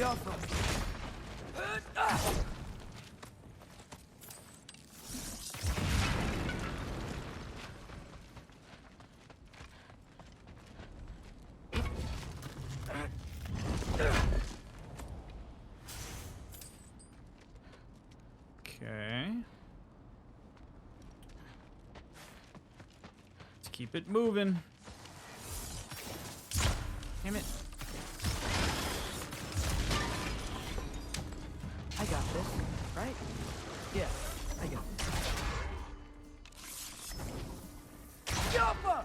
[SPEAKER 1] Okay. Let's keep it moving. Damn it.
[SPEAKER 3] I got this, right? Yeah, I got this. Jumper!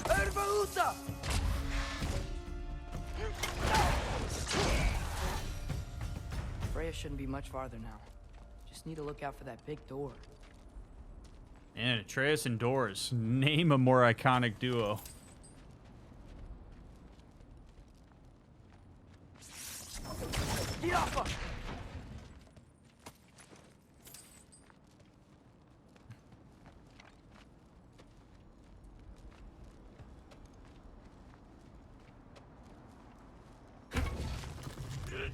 [SPEAKER 3] Ervaluta! Freya shouldn't be much farther now. Just need to look out for that big door.
[SPEAKER 1] And Atreus and Doors. Name a more iconic duo.
[SPEAKER 3] Get off her!
[SPEAKER 1] Man,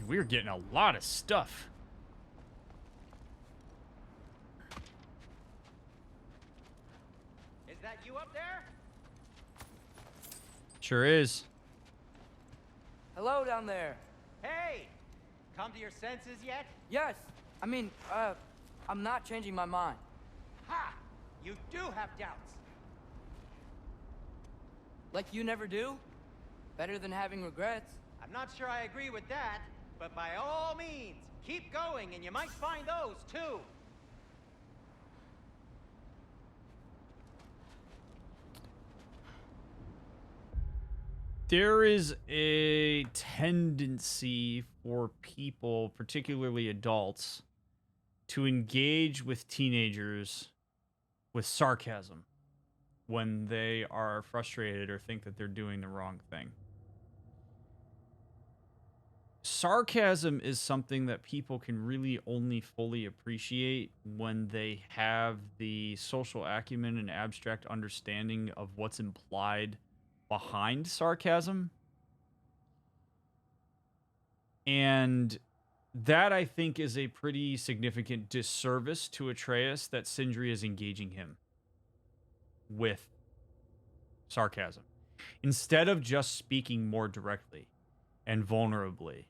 [SPEAKER 1] we're getting a lot of stuff.
[SPEAKER 2] Is that you up there?
[SPEAKER 1] Sure is.
[SPEAKER 3] Hello down there.
[SPEAKER 2] Hey! Come to your senses yet?
[SPEAKER 3] Yes, I mean, I'm not changing my mind.
[SPEAKER 2] Ha! You do have doubts.
[SPEAKER 3] Like you never do? Better than having regrets.
[SPEAKER 2] I'm not sure I agree with that, but by all means, keep going and you might find those too.
[SPEAKER 1] There is a tendency for people, particularly adults, to engage with teenagers with sarcasm when they are frustrated or think that they're doing the wrong thing. Sarcasm is something that people can really only fully appreciate when they have the social acumen and abstract understanding of what's implied behind sarcasm. And that, I think, is a pretty significant disservice to Atreus that Sindri is engaging him with sarcasm. Instead of just speaking more directly and vulnerably.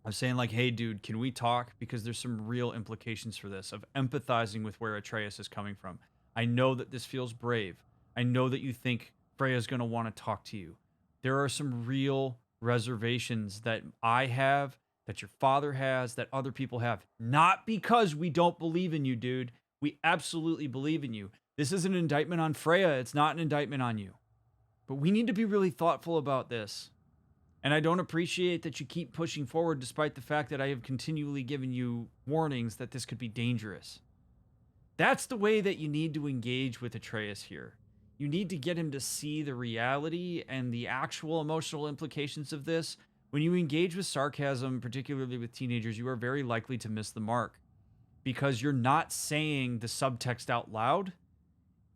[SPEAKER 1] I'm saying like, hey, dude, can we talk? Because there's some real implications for this, of empathizing with where Atreus is coming from. I know that this feels brave. I know that you think Freya's going to want to talk to you. There are some real reservations that I have, that your father has, that other people have. Not because we don't believe in you, dude. We absolutely believe in you. This is an indictment on Freya. It's not an indictment on you. But we need to be really thoughtful about this. And I don't appreciate that you keep pushing forward despite the fact that I have continually given you warnings that this could be dangerous. That's the way that you need to engage with Atreus here. You need to get him to see the reality and the actual emotional implications of this. When you engage with sarcasm, particularly with teenagers, you are very likely to miss the mark because you're not saying the subtext out loud,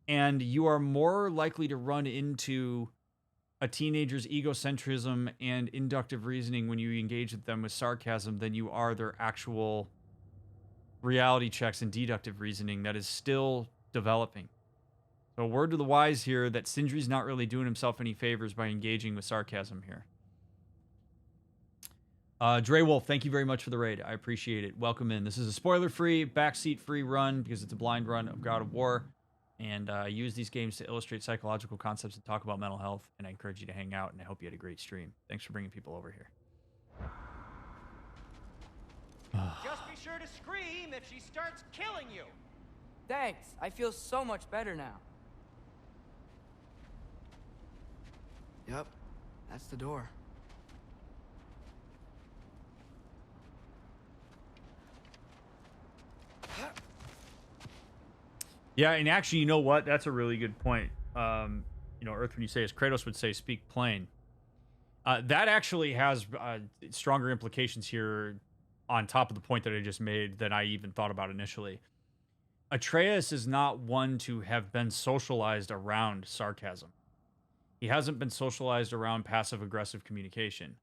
[SPEAKER 1] and you are more likely to run into a teenager's egocentrism and inductive reasoning when you engage with them with sarcasm than you are their actual reality checks and deductive reasoning that is still developing. So a word to the wise here that Sindri's not really doing himself any favors by engaging with sarcasm here. Dre Wolf, thank you very much for the raid. I appreciate it. Welcome in. This is a spoiler-free, backseat-free run because it's a blind run of God of War. And I use these games to illustrate psychological concepts and talk about mental health. And I encourage you to hang out, and I hope you had a great stream. Thanks for bringing people over here.
[SPEAKER 2] Just be sure to scream if she starts killing you.
[SPEAKER 3] Thanks, I feel so much better now. Yep, that's the door.
[SPEAKER 1] Yeah, and actually, you know what? That's a really good point. You know, Earth, when you say, as Kratos would say, speak plain. That actually has stronger implications here on top of the point that I just made than I even thought about initially. Atreus is not one to have been socialized around sarcasm. He hasn't been socialized around passive-aggressive communication.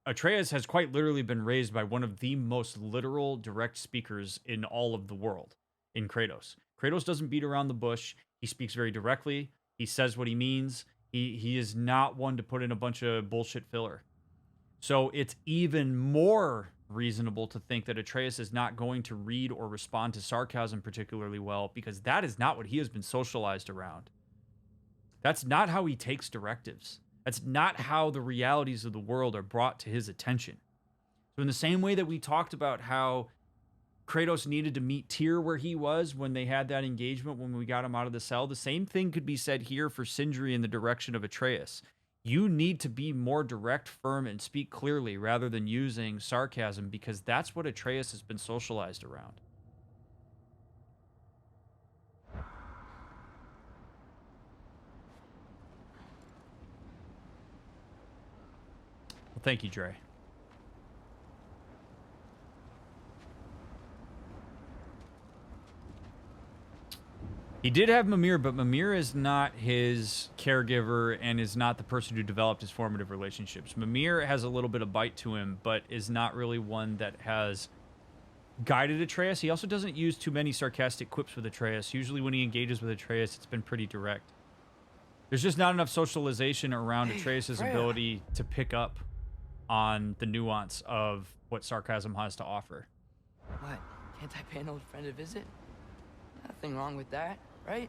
[SPEAKER 1] Atreus has quite literally been raised by one of the most literal direct speakers in all of the world, in Kratos. Kratos doesn't beat around the bush. He speaks very directly. He says what he means. He is not one to put in a bunch of bullshit filler. So it's even more reasonable to think that Atreus is not going to read or respond to sarcasm particularly well, because that is not what he has been socialized around. That's not how he takes directives. That's not how the realities of the world are brought to his attention. So in the same way that we talked about how Kratos needed to meet Tyr where he was when they had that engagement when we got him out of the cell, the same thing could be said here for Sindri in the direction of Atreus. You need to be more direct, firm, and speak clearly rather than using sarcasm, because that's what Atreus has been socialized around. Well, thank you, Dre. He did have Mimir, but Mimir is not his caregiver and is not the person who developed his formative relationships. Mimir has a little bit of bite to him, but is not really one that has guided Atreus. He also doesn't use too many sarcastic quips with Atreus. Usually when he engages with Atreus, it's been pretty direct. There's just not enough socialization around Atreus'
[SPEAKER 3] Freya.
[SPEAKER 1] ability to pick up on the nuance of what sarcasm has to offer.
[SPEAKER 3] What? Can't I pay an old friend a visit? Nothing wrong with that, right?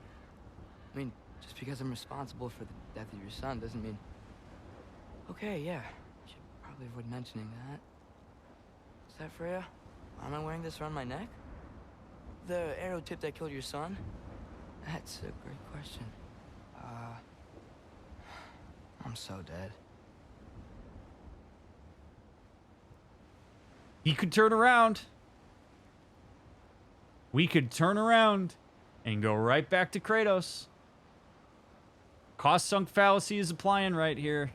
[SPEAKER 3] I mean, just because I'm responsible for the death of your son doesn't mean... Okay, yeah. Should probably avoid mentioning that. Is that Freya? Why am I wearing this around my neck? The arrow tip that killed your son? That's a great question. I'm so dead.
[SPEAKER 1] He could turn around. We could turn around and go right back to Kratos. Cost sunk fallacy is applying right here.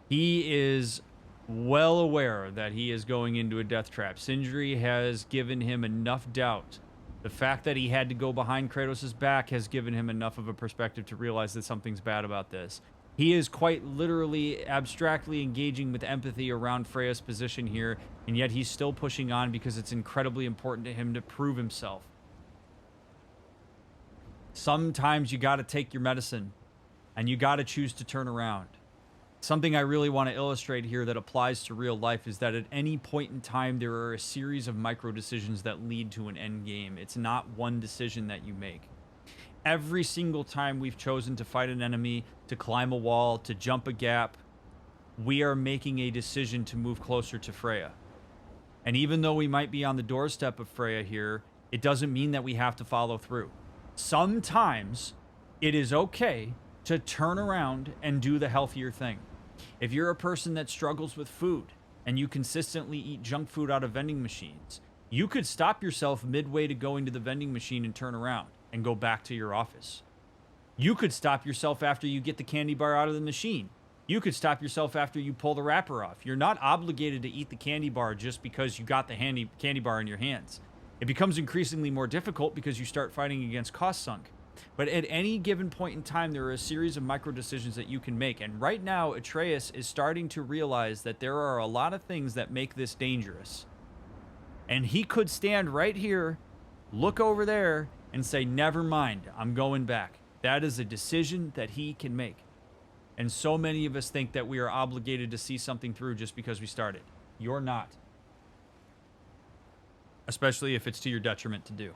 [SPEAKER 1] He is well aware that he is going into a death trap. Sindri has given him enough doubt. The fact that he had to go behind Kratos' back has given him enough of a perspective to realize that something's bad about this. He is quite literally abstractly engaging with empathy around Freya's position here, and yet he's still pushing on because it's incredibly important to him to prove himself. Sometimes you got to take your medicine, and you got to choose to turn around. Something I really want to illustrate here that applies to real life is that at any point in time, there are a series of micro decisions that lead to an end game. It's not one decision that you make. Every single time we've chosen to fight an enemy, to climb a wall, to jump a gap, we are making a decision to move closer to Freya. And even though we might be on the doorstep of Freya here, it doesn't mean that we have to follow through. Sometimes it is okay to turn around and do the healthier thing. If you're a person that struggles with food and you consistently eat junk food out of vending machines, you could stop yourself midway to going to the vending machine and turn around and go back to your office. You could stop yourself after you get the candy bar out of the machine. You could stop yourself after you pull the wrapper off. You're not obligated to eat the candy bar just because you got the candy bar in your hands. It becomes increasingly more difficult because you start fighting against cost sunk. But at any given point in time, there are a series of micro decisions that you can make. And right now, Atreus is starting to realize that there are a lot of things that make this dangerous. And he could stand right here, look over there, and say, never mind, I'm going back. That is a decision that he can make. And so many of us think that we are obligated to see something through just because we started. You're not. Especially if it's to your detriment to do.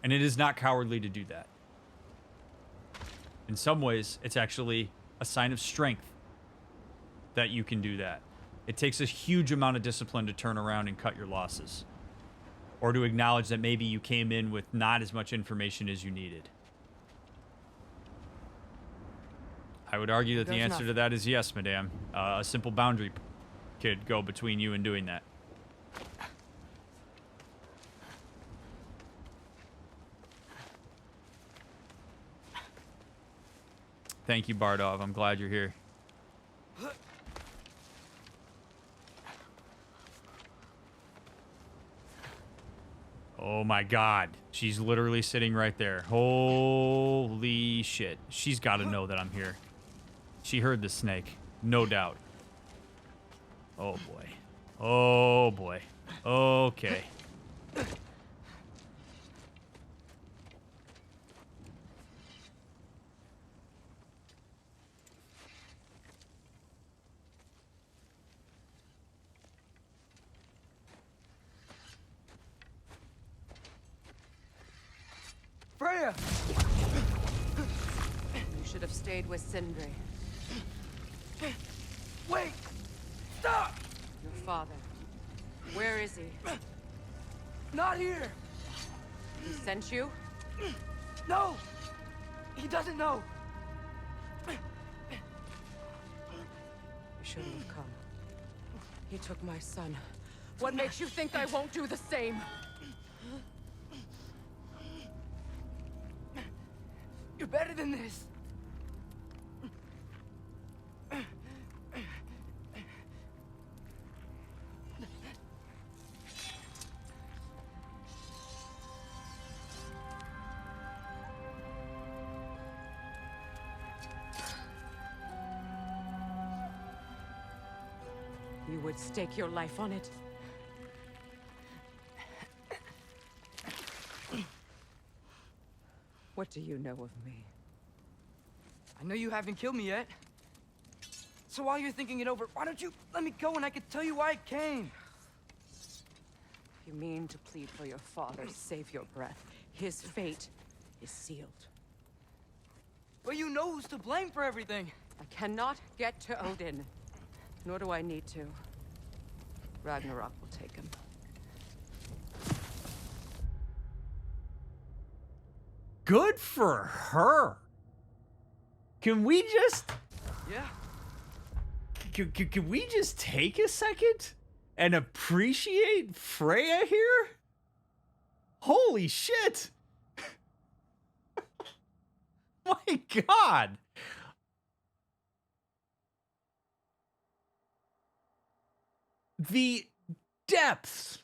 [SPEAKER 1] And it is not cowardly to do that. In some ways, it's actually a sign of strength that you can do that. It takes a huge amount of discipline to turn around and cut your losses. Or to acknowledge that maybe you came in with not as much information as you needed. I would argue that the answer to that is yes, madame. A simple boundary could go between you and doing that. Thank you, Bardov. I'm glad you're here. Oh my god. She's literally sitting right there. Holy shit. She's got to know that I'm here. She heard the snake. No doubt. Oh boy. Oh boy. Okay.
[SPEAKER 3] Freya!
[SPEAKER 4] You should have stayed with Sindri.
[SPEAKER 3] Wait! Stop!
[SPEAKER 4] Your father. Where is he?
[SPEAKER 3] Not here!
[SPEAKER 4] He sent you?
[SPEAKER 3] No! He doesn't know!
[SPEAKER 4] You shouldn't have come. He took my son. What makes you think I won't do the same?
[SPEAKER 3] You're better than this!
[SPEAKER 4] You would stake your life on it. What do you know of me?
[SPEAKER 3] I know you haven't killed me yet. So while you're thinking it over, why don't you let me go and I can tell you why I came?
[SPEAKER 4] You mean to plead for your father, save your breath. His fate is sealed.
[SPEAKER 3] But you know who's to blame for everything.
[SPEAKER 4] I cannot get to Odin. Nor do I need to. Ragnarok will take him.
[SPEAKER 1] Good for her. Can we just...
[SPEAKER 3] Yeah.
[SPEAKER 1] Can we just take a second and appreciate Freya here? Holy shit. My god. The depths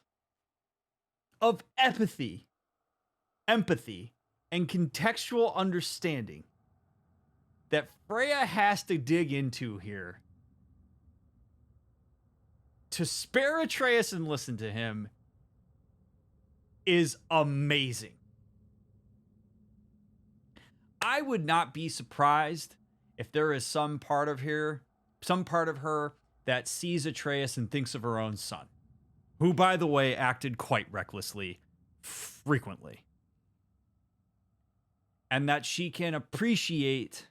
[SPEAKER 1] of empathy, and contextual understanding that Freya has to dig into here to spare Atreus and listen to him is amazing. I would not be surprised if there is some part of her that sees Atreus and thinks of her own son, who, by the way, acted quite recklessly frequently. And that she can appreciate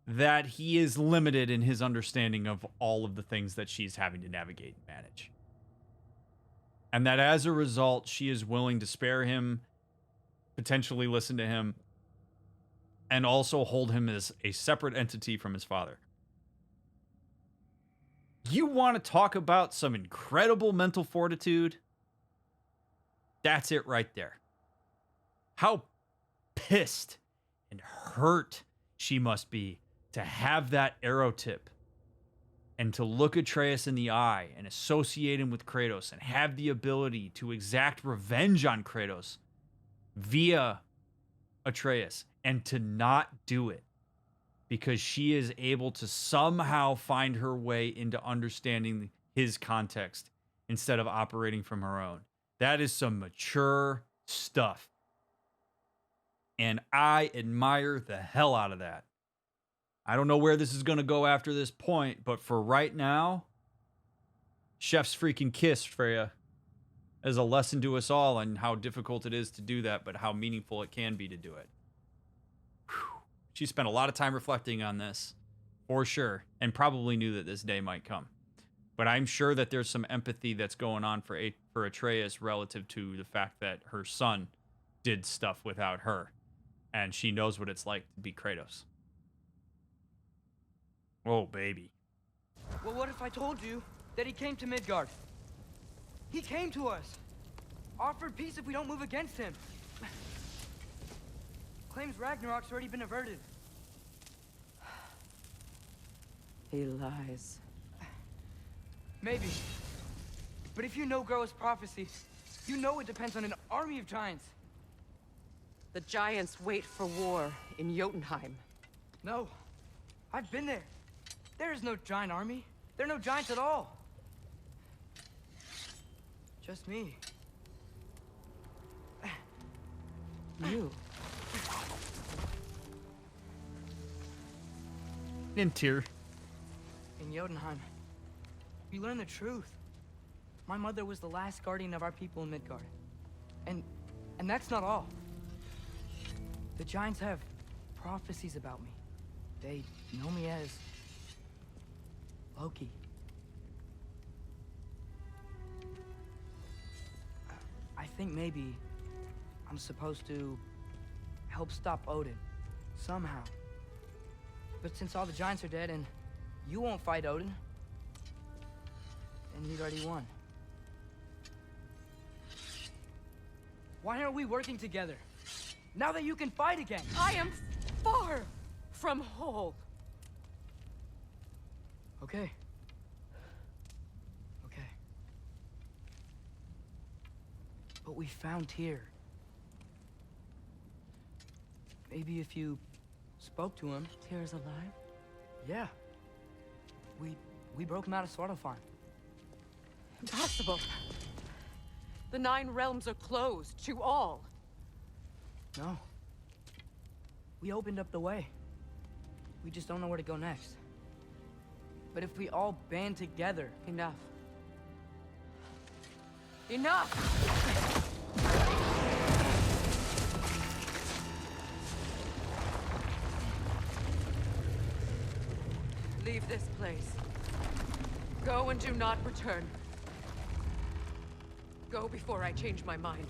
[SPEAKER 1] that he is limited in his understanding of all of the things that she's having to navigate and manage. And that as a result, she is willing to spare him, potentially listen to him, and also hold him as a separate entity from his father. You want to talk about some incredible mental fortitude? That's it right there. How pissed and hurt she must be to have that arrow tip and to look Atreus in the eye and associate him with Kratos and have the ability to exact revenge on Kratos via Atreus and to not do it because she is able to somehow find her way into understanding his context instead of operating from her own. That is some mature stuff. And I admire the hell out of that. I don't know where this is going to go after this point, but for right now, chef's freaking kiss, Freya, as a lesson to us all on how difficult it is to do that, but how meaningful it can be to do it. Whew. She spent a lot of time reflecting on this, for sure, and probably knew that this day might come. But I'm sure that there's some empathy that's going on for Atreus relative to the fact that her son did stuff without her. And she knows what it's like to be Kratos. Oh, baby.
[SPEAKER 3] Well, what if I told you that he came to Midgard? He came to us. Offered peace if we don't move against him. Claims Ragnarok's already been averted.
[SPEAKER 4] He lies.
[SPEAKER 3] Maybe. But if you know Groa's prophecy, You know it depends on an army of giants.
[SPEAKER 4] The giants wait for war in Jotunheim.
[SPEAKER 3] No. I've been there. There is no giant army. There are no giants at all. Just me.
[SPEAKER 4] You.
[SPEAKER 1] In tear.
[SPEAKER 3] In Jotunheim, we learn the truth. My mother was the last guardian of our people in Midgard. And that's not all. The giants have prophecies about me. They know me as Loki. I think maybe I'm supposed to help stop Odin, somehow. But since all the giants are dead and you won't fight Odin, then you'd already won. Why aren't we working together? Now that you can fight again!
[SPEAKER 4] I am far from whole.
[SPEAKER 3] Okay. Okay. But we found Tyr. Maybe if you spoke to him...
[SPEAKER 4] Tyr's alive?
[SPEAKER 3] Yeah. We broke him out of Svartalfheim.
[SPEAKER 4] Impossible. The 9 realms are closed to all.
[SPEAKER 3] No. We opened up the way. We just don't know where to go next. But if we all band together...
[SPEAKER 4] Enough. Enough! Leave this place. Go and do not return. Go before I change my mind.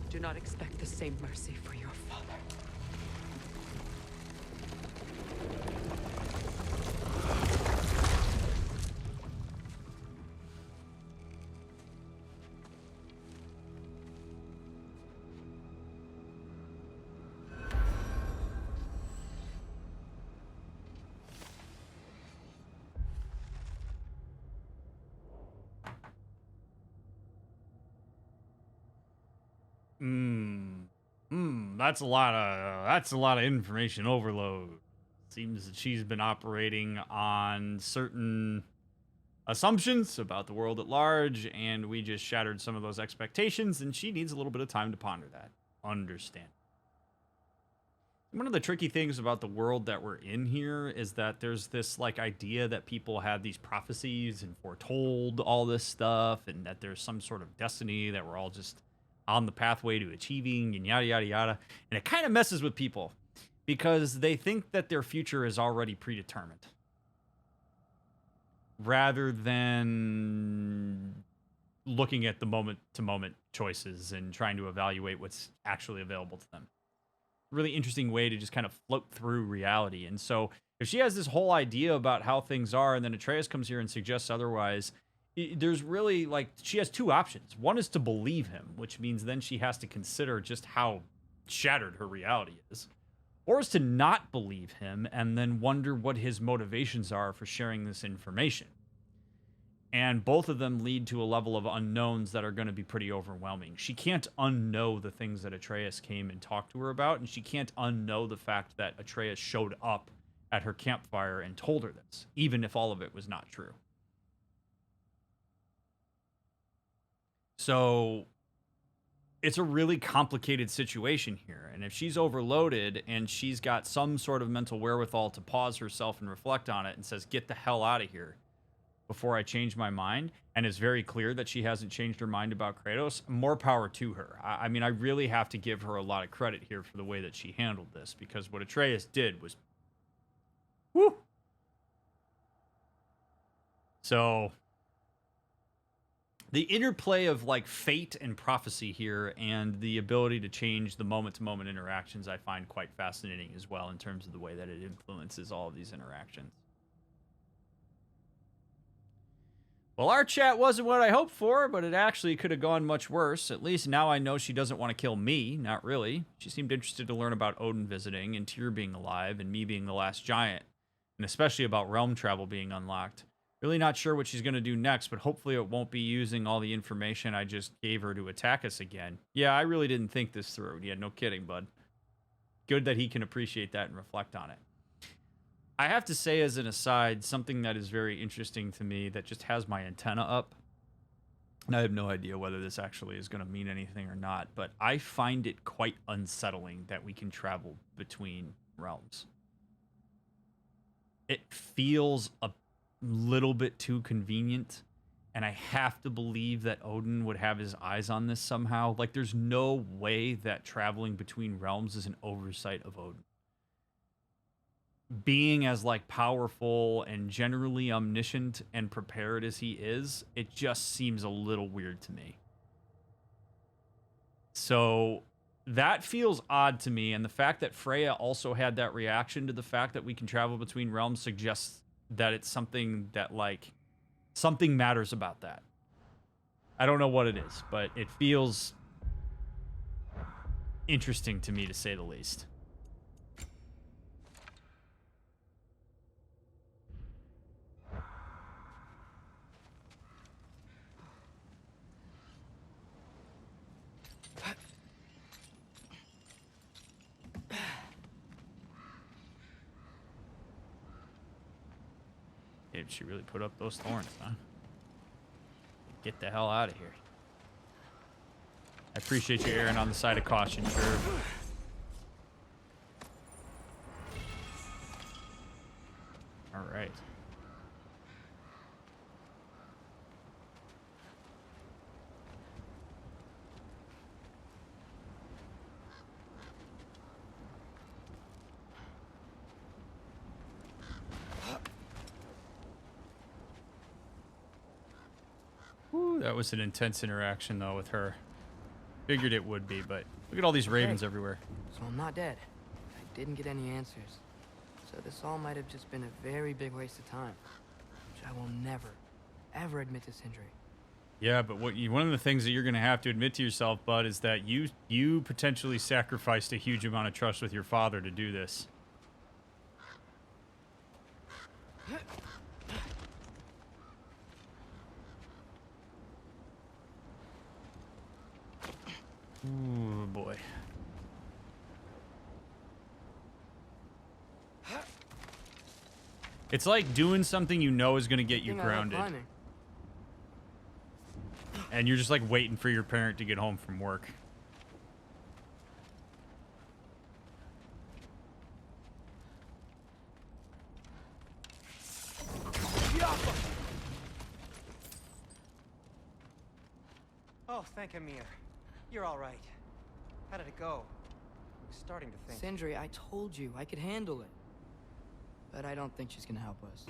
[SPEAKER 4] Do not expect the same mercy for your father.
[SPEAKER 1] That's a lot of information overload. Seems that she's been operating on certain assumptions about the world at large, and we just shattered some of those expectations, and she needs a little bit of time to ponder that. Understand. One of the tricky things about the world that we're in here is that there's this like idea that people had these prophecies and foretold all this stuff, and that there's some sort of destiny that we're all just on the pathway to achieving, and yada yada yada. And it kind of messes with people because they think that their future is already predetermined, rather than looking at the moment to moment choices and trying to evaluate what's actually available to them. Really interesting way to just kind of float through reality. And so if she has this whole idea about how things are, and then Atreus comes here and suggests otherwise, there's really, like, she has two options. One is to believe him, which means then she has to consider just how shattered her reality is. Or is to not believe him and then wonder what his motivations are for sharing this information. And both of them lead to a level of unknowns that are going to be pretty overwhelming. She can't unknow the things that Atreus came and talked to her about, and she can't unknow the fact that Atreus showed up at her campfire and told her this, even if all of it was not true. So it's a really complicated situation here. And if she's overloaded and she's got some sort of mental wherewithal to pause herself and reflect on it and says, get the hell out of here before I change my mind, and it's very clear that she hasn't changed her mind about Kratos, more power to her. I mean, I really have to give her a lot of credit here for the way that she handled this, because what Atreus did was... woo! So... the interplay of like fate and prophecy here, and the ability to change the moment-to-moment interactions, I find quite fascinating as well in terms of the way that it influences all of these interactions. Well, our chat wasn't what I hoped for, but it actually could have gone much worse. At least now I know she doesn't want to kill me. Not really. She seemed interested to learn about Odin visiting, and Tyr being alive, and me being the last giant, and especially about realm travel being unlocked. Really not sure what she's going to do next, but hopefully it won't be using all the information I just gave her to attack us again. Yeah, I really didn't think this through. Yeah, no kidding, bud. Good that he can appreciate that and reflect on it. I have to say, as an aside, something that is very interesting to me that just has my antenna up. And I have no idea whether this actually is going to mean anything or not, but I find it quite unsettling that we can travel between realms. It feels a little bit too convenient, and I have to believe that Odin would have his eyes on this somehow. Like, there's no way that traveling between realms is an oversight of Odin. Being as, like, powerful and generally omniscient and prepared as he is, it just seems a little weird to me. So that feels odd to me, and the fact that Freya also had that reaction to the fact that we can travel between realms suggests that it's something that, like, something matters about that. I don't know what it is, but it feels interesting to me, to say the least. Did she really put up those thorns, huh? Get the hell out of here. I appreciate you erring on the side of caution, sure. All right. Whew, that was an intense interaction, though, with her. Figured it would be, but look at all these ravens everywhere.
[SPEAKER 3] So I'm not dead. I didn't get any answers. So this all might have just been a very big waste of time. Which I will never, ever admit to Sindri.
[SPEAKER 1] Yeah, but one of the things that you're going to have to admit to yourself, bud, is that you potentially sacrificed a huge amount of trust with your father to do this. Ooh, boy. It's like doing something you know is going to get you grounded. And you're just like waiting for your parent to get home from work.
[SPEAKER 2] Oh, thank Amir. You're all right. How did it go? I was starting to think.
[SPEAKER 3] Sindri, I told you I could handle it. But I don't think she's gonna help us.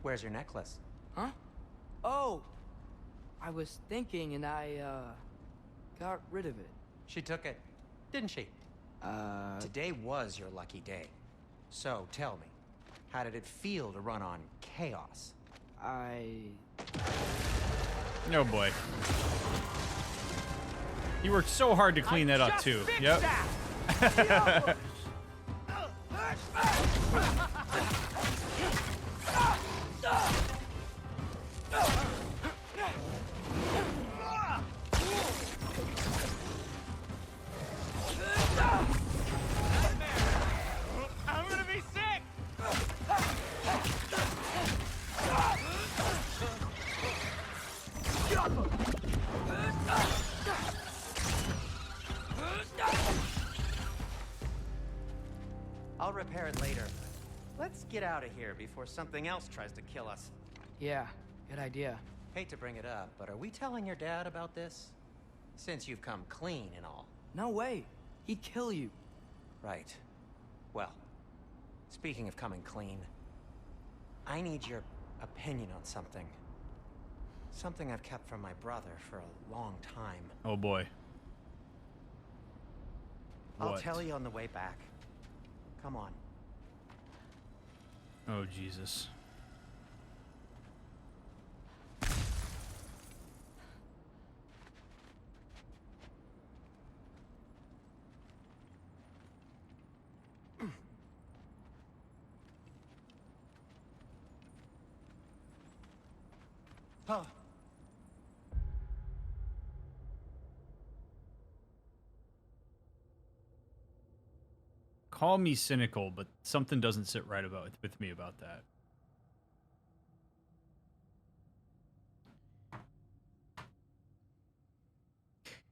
[SPEAKER 2] Where's your necklace?
[SPEAKER 3] Huh? Oh! I was thinking and I, got rid of it.
[SPEAKER 2] She took it, didn't she? Today was your lucky day. So, tell me, how did it feel to run on chaos?
[SPEAKER 1] No, boy. He worked so hard to clean that up, too. Yep.
[SPEAKER 2] I'm gonna be sick! I'll repair it later. Let's get out of here before something else tries to kill us.
[SPEAKER 3] Yeah, good idea.
[SPEAKER 2] Hate to bring it up, but are we telling your dad about this? Since you've come clean and all.
[SPEAKER 3] No way. He'd kill you.
[SPEAKER 2] Right. Well, speaking of coming clean, I need your opinion on something. Something I've kept from my brother for a long time.
[SPEAKER 1] Oh, boy.
[SPEAKER 2] I'll
[SPEAKER 1] What?
[SPEAKER 2] tell you on the way back. Come on.
[SPEAKER 1] Oh, Jesus.
[SPEAKER 2] Huh.
[SPEAKER 1] Call me cynical, but something doesn't sit right with me about that.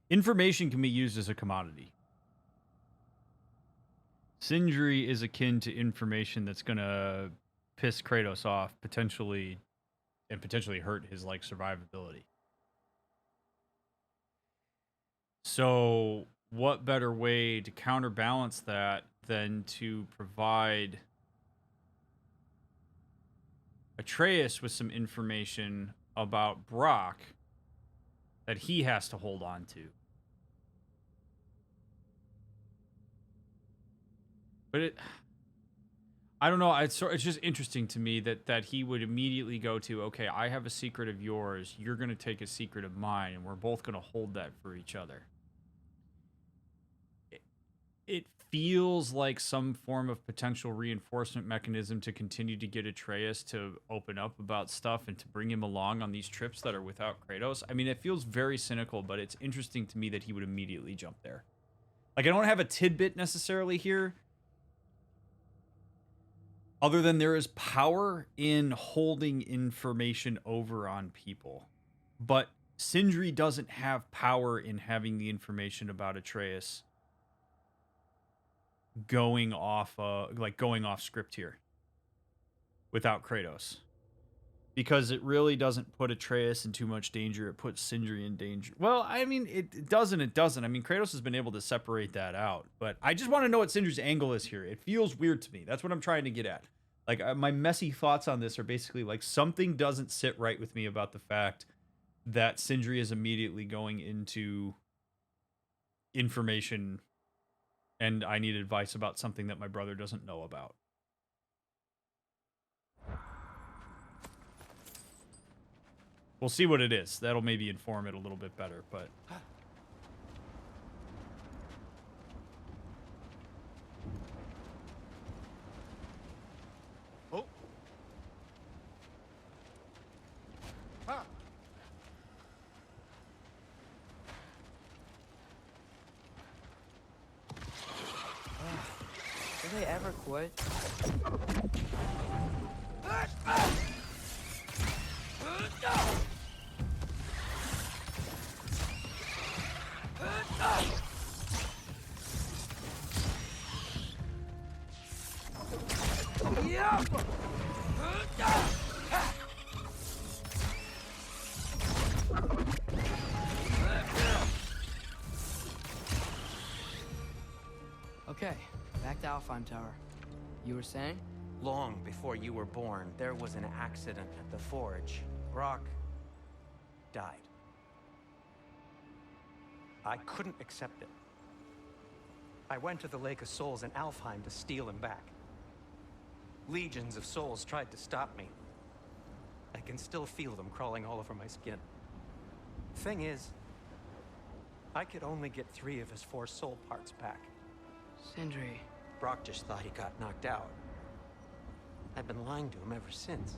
[SPEAKER 1] Information can be used as a commodity. Sindri is akin to information that's gonna piss Kratos off, potentially hurt his like survivability. So, what better way to counterbalance that than to provide Atreus with some information about Brock that he has to hold on to? But I don't know. It's just interesting to me that he would immediately go to, okay, I have a secret of yours. You're going to take a secret of mine, and we're both going to hold that for each other. It feels like some form of potential reinforcement mechanism to continue to get Atreus to open up about stuff and to bring him along on these trips that are without Kratos. I mean, it feels very cynical, but it's interesting to me that he would immediately jump there. Like, I don't have a tidbit necessarily here, other than there is power in holding information over on people. But Sindri doesn't have power in having the information about Atreus going off script here without Kratos. Because it really doesn't put Atreus in too much danger. It puts Sindri in danger. Well, I mean, it doesn't. I mean, Kratos has been able to separate that out. But I just want to know what Sindri's angle is here. It feels weird to me. That's what I'm trying to get at. Like, my messy thoughts on this are basically like something doesn't sit right with me about the fact that Sindri is immediately going into information and I need advice about something that my brother doesn't know about. We'll see what it is. That'll maybe inform it a little bit better, but...
[SPEAKER 2] Oh. Huh.
[SPEAKER 3] Do they ever quit? Okay, back to Alfheim Tower. You were saying?
[SPEAKER 2] Long before you were born, there was an accident at the forge. Brock died. I couldn't accept it. I went to the Lake of Souls in Alfheim to steal him back. Legions of souls tried to stop me. I can still feel them crawling all over my skin. Thing is, I could only get 3 of his 4 soul parts back.
[SPEAKER 3] Sindri.
[SPEAKER 2] Brock just thought he got knocked out. I've been lying to him ever since.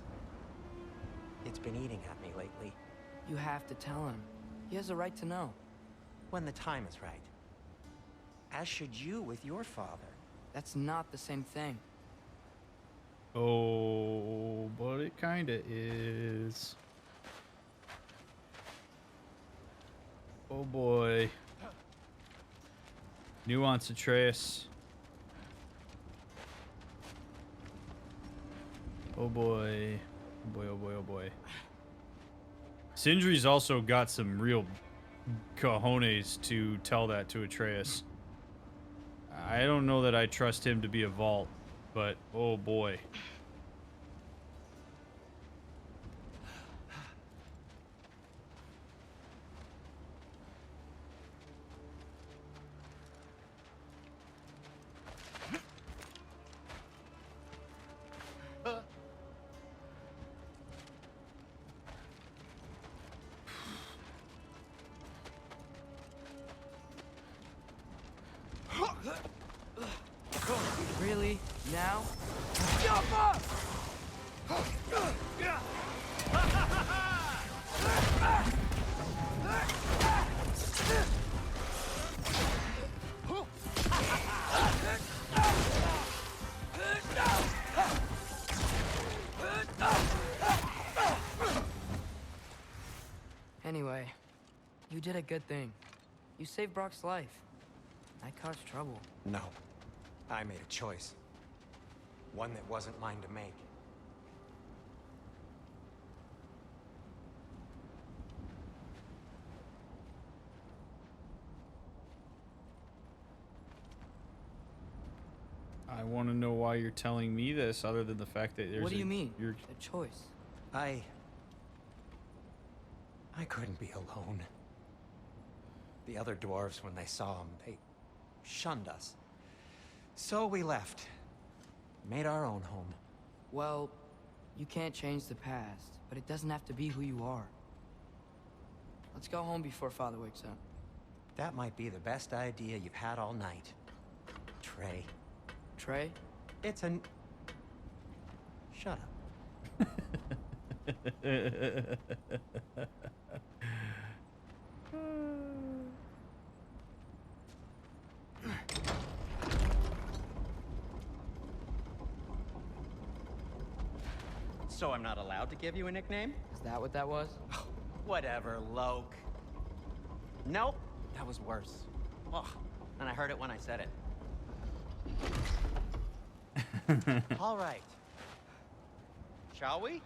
[SPEAKER 2] It's been eating at me lately.
[SPEAKER 3] You have to tell him. He has a right to know.
[SPEAKER 2] When the time is right. As should you with your father.
[SPEAKER 3] That's not the same thing.
[SPEAKER 1] Oh, but it kinda is. Oh boy. Nuance Atreus. Oh boy. Oh boy, oh boy, oh boy. Sindri's also got some real cojones to tell that to Atreus. I don't know that I trust him to be a vault, but oh boy.
[SPEAKER 3] now? Anyway, you did a good thing. You saved Brock's life. I caused trouble.
[SPEAKER 2] No. I made a choice. One that wasn't mine to make.
[SPEAKER 1] I want to know why you're telling me this, other than the fact that there's.
[SPEAKER 3] What do you mean?
[SPEAKER 1] You're...
[SPEAKER 3] A choice.
[SPEAKER 2] I couldn't be alone. The other dwarves, when they saw him, they shunned us. So we left. Made our own home.
[SPEAKER 3] Well, you can't change the past, but it doesn't have to be who you are. Let's go home before Father wakes up.
[SPEAKER 2] That might be the best idea you've had all night. Trey.
[SPEAKER 3] Trey?
[SPEAKER 2] It's an... Shut up. So I'm not allowed to give you a nickname?
[SPEAKER 3] Is that what that was?
[SPEAKER 2] Whatever, Loke. Nope, that was worse. Ugh, and I heard it when I said it. All right. Shall we?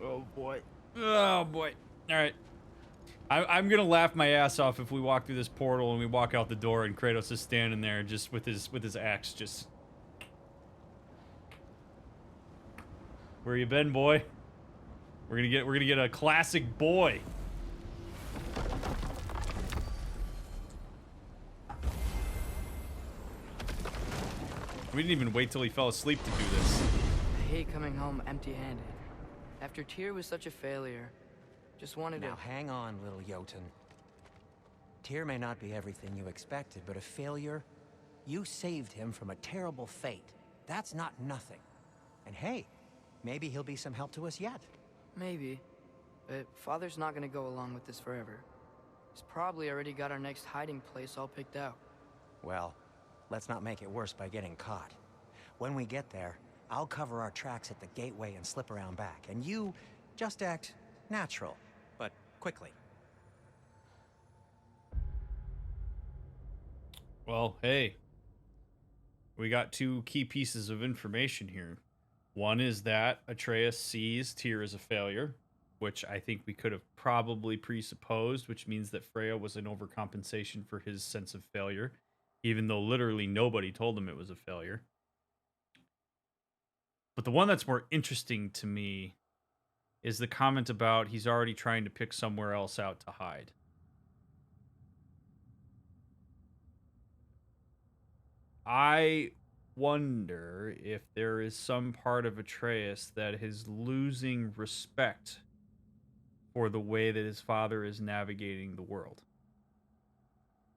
[SPEAKER 1] Oh boy. Oh boy. All right. I'm gonna laugh my ass off if we walk through this portal and we walk out the door and Kratos is standing there just with his axe just. Where you been, boy? We're gonna get a classic boy. We didn't even wait till he fell asleep to do this.
[SPEAKER 3] I hate coming home empty-handed. After Tyr was such a failure, just wanted to...
[SPEAKER 2] Now hang on, little Jotun. Tyr may not be everything you expected, but a failure? You saved him from a terrible fate. That's not nothing. And hey, maybe he'll be some help to us yet.
[SPEAKER 3] Maybe. But Father's not gonna go along with this forever. He's probably already got our next hiding place all picked out.
[SPEAKER 2] Well, let's not make it worse by getting caught. When we get there, I'll cover our tracks at the gateway and slip around back. And you just act natural, but quickly.
[SPEAKER 1] Well, hey. We got two key pieces of information here. One is that Atreus sees Tyr as a failure, which I think we could have probably presupposed, which means that Freya was an overcompensation for his sense of failure, even though literally nobody told him it was a failure. But the one that's more interesting to me is the comment about he's already trying to pick somewhere else out to hide. I wonder if there is some part of Atreus that is losing respect for the way that his father is navigating the world.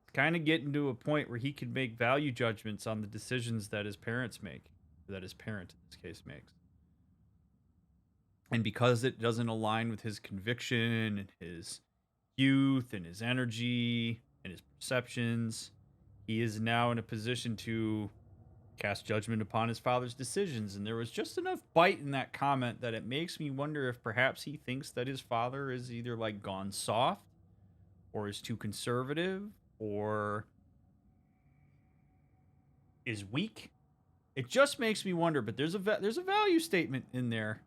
[SPEAKER 1] It's kind of getting to a point where he can make value judgments on the decisions that his parents make, that his parent in this case makes. And because it doesn't align with his conviction and his youth and his energy and his perceptions, he is now in a position to cast judgment upon his father's decisions. And there was just enough bite in that comment that it makes me wonder if perhaps he thinks that his father is either like gone soft or is too conservative or is weak. It just makes me wonder, but there's a value statement in there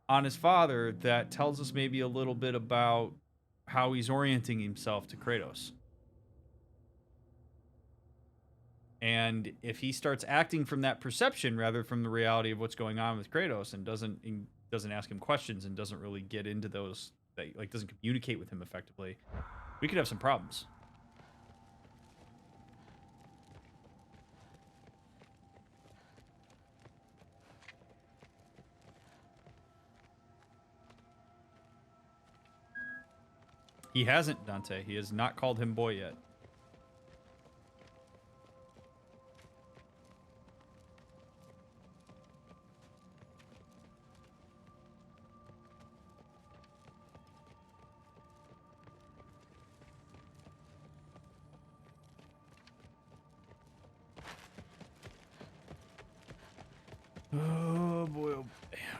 [SPEAKER 1] on his father that tells us maybe a little bit about how he's orienting himself to Kratos. And if he starts acting from that perception rather from the reality of what's going on with Kratos and doesn't ask him questions and doesn't really get into those, like doesn't communicate with him effectively, we could have some problems. He hasn't, Dante. He has not called him boy yet. Oh boy.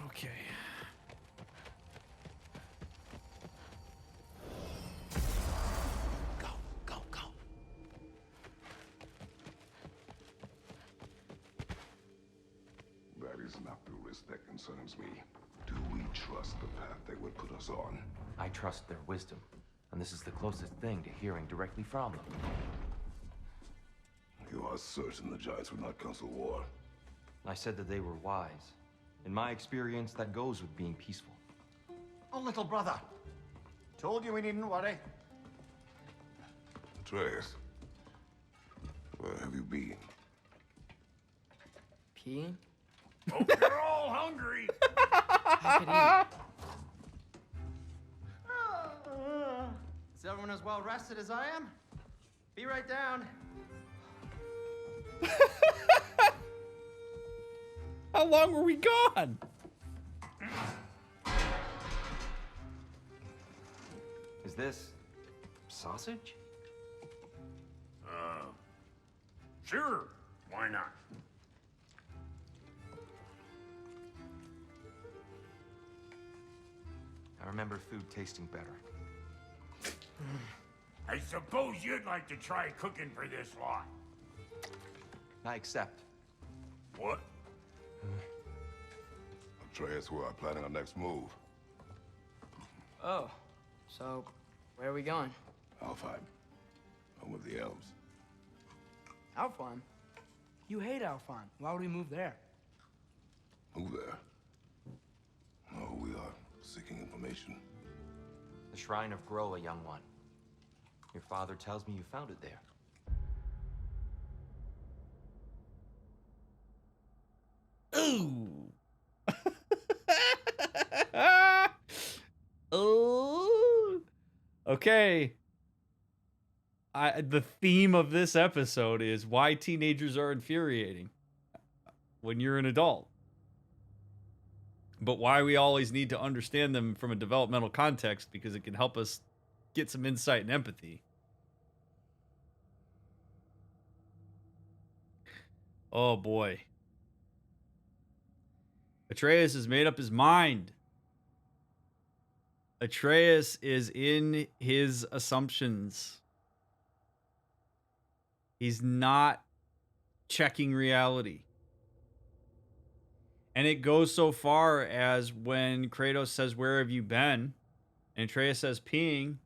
[SPEAKER 1] Okay.
[SPEAKER 5] Go, go, go.
[SPEAKER 6] That is not the risk that concerns me. Do we trust the path they would put us on?
[SPEAKER 5] I trust their wisdom, and this is the closest thing to hearing directly from them.
[SPEAKER 6] You are certain the Giants would not counsel war?
[SPEAKER 5] I said that they were wise. In my experience, that goes with being peaceful.
[SPEAKER 7] Oh, little brother. Told you we needn't worry.
[SPEAKER 6] Atreus, where have you been?
[SPEAKER 3] Peeing?
[SPEAKER 7] Oh, you're all hungry.
[SPEAKER 3] I could eat.
[SPEAKER 7] Is everyone as well rested as I am? Be right down.
[SPEAKER 1] How long were we gone?
[SPEAKER 5] Is this sausage?
[SPEAKER 7] Sure. Why not?
[SPEAKER 5] I remember food tasting better.
[SPEAKER 7] I suppose you'd like to try cooking for this lot.
[SPEAKER 5] I accept.
[SPEAKER 7] What?
[SPEAKER 6] Atreus, we are planning our next move.
[SPEAKER 3] Oh, so where are we going?
[SPEAKER 6] Alfheim, home of the elves.
[SPEAKER 3] Alfheim? You hate Alfheim. Why would we move there?
[SPEAKER 6] Move there. No, we are seeking information.
[SPEAKER 5] The Shrine of Groa, young one. Your father tells me you found it there.
[SPEAKER 1] Ooh. Oh. Okay. The theme of this episode is why teenagers are infuriating when you're an adult. But why we always need to understand them from a developmental context, because it can help us get some insight and empathy. Oh boy. Atreus has made up his mind. Atreus is in his assumptions. He's not checking reality. And it goes so far as when Kratos says, "Where have you been?" And Atreus says, "Peeing."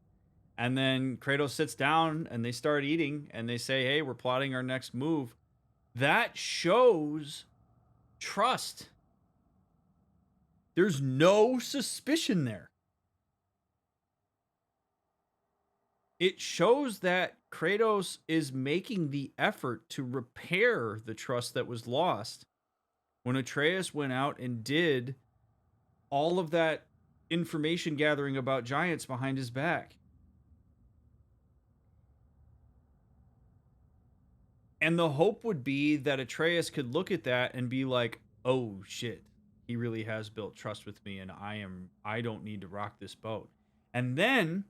[SPEAKER 1] And then Kratos sits down and they start eating and they say, "Hey, we're plotting our next move." That shows trust. There's no suspicion there. It shows that Kratos is making the effort to repair the trust that was lost when Atreus went out and did all of that information gathering about giants behind his back. And the hope would be that Atreus could look at that and be like, "Oh shit, he really has built trust with me, and I don't need to rock this boat." And then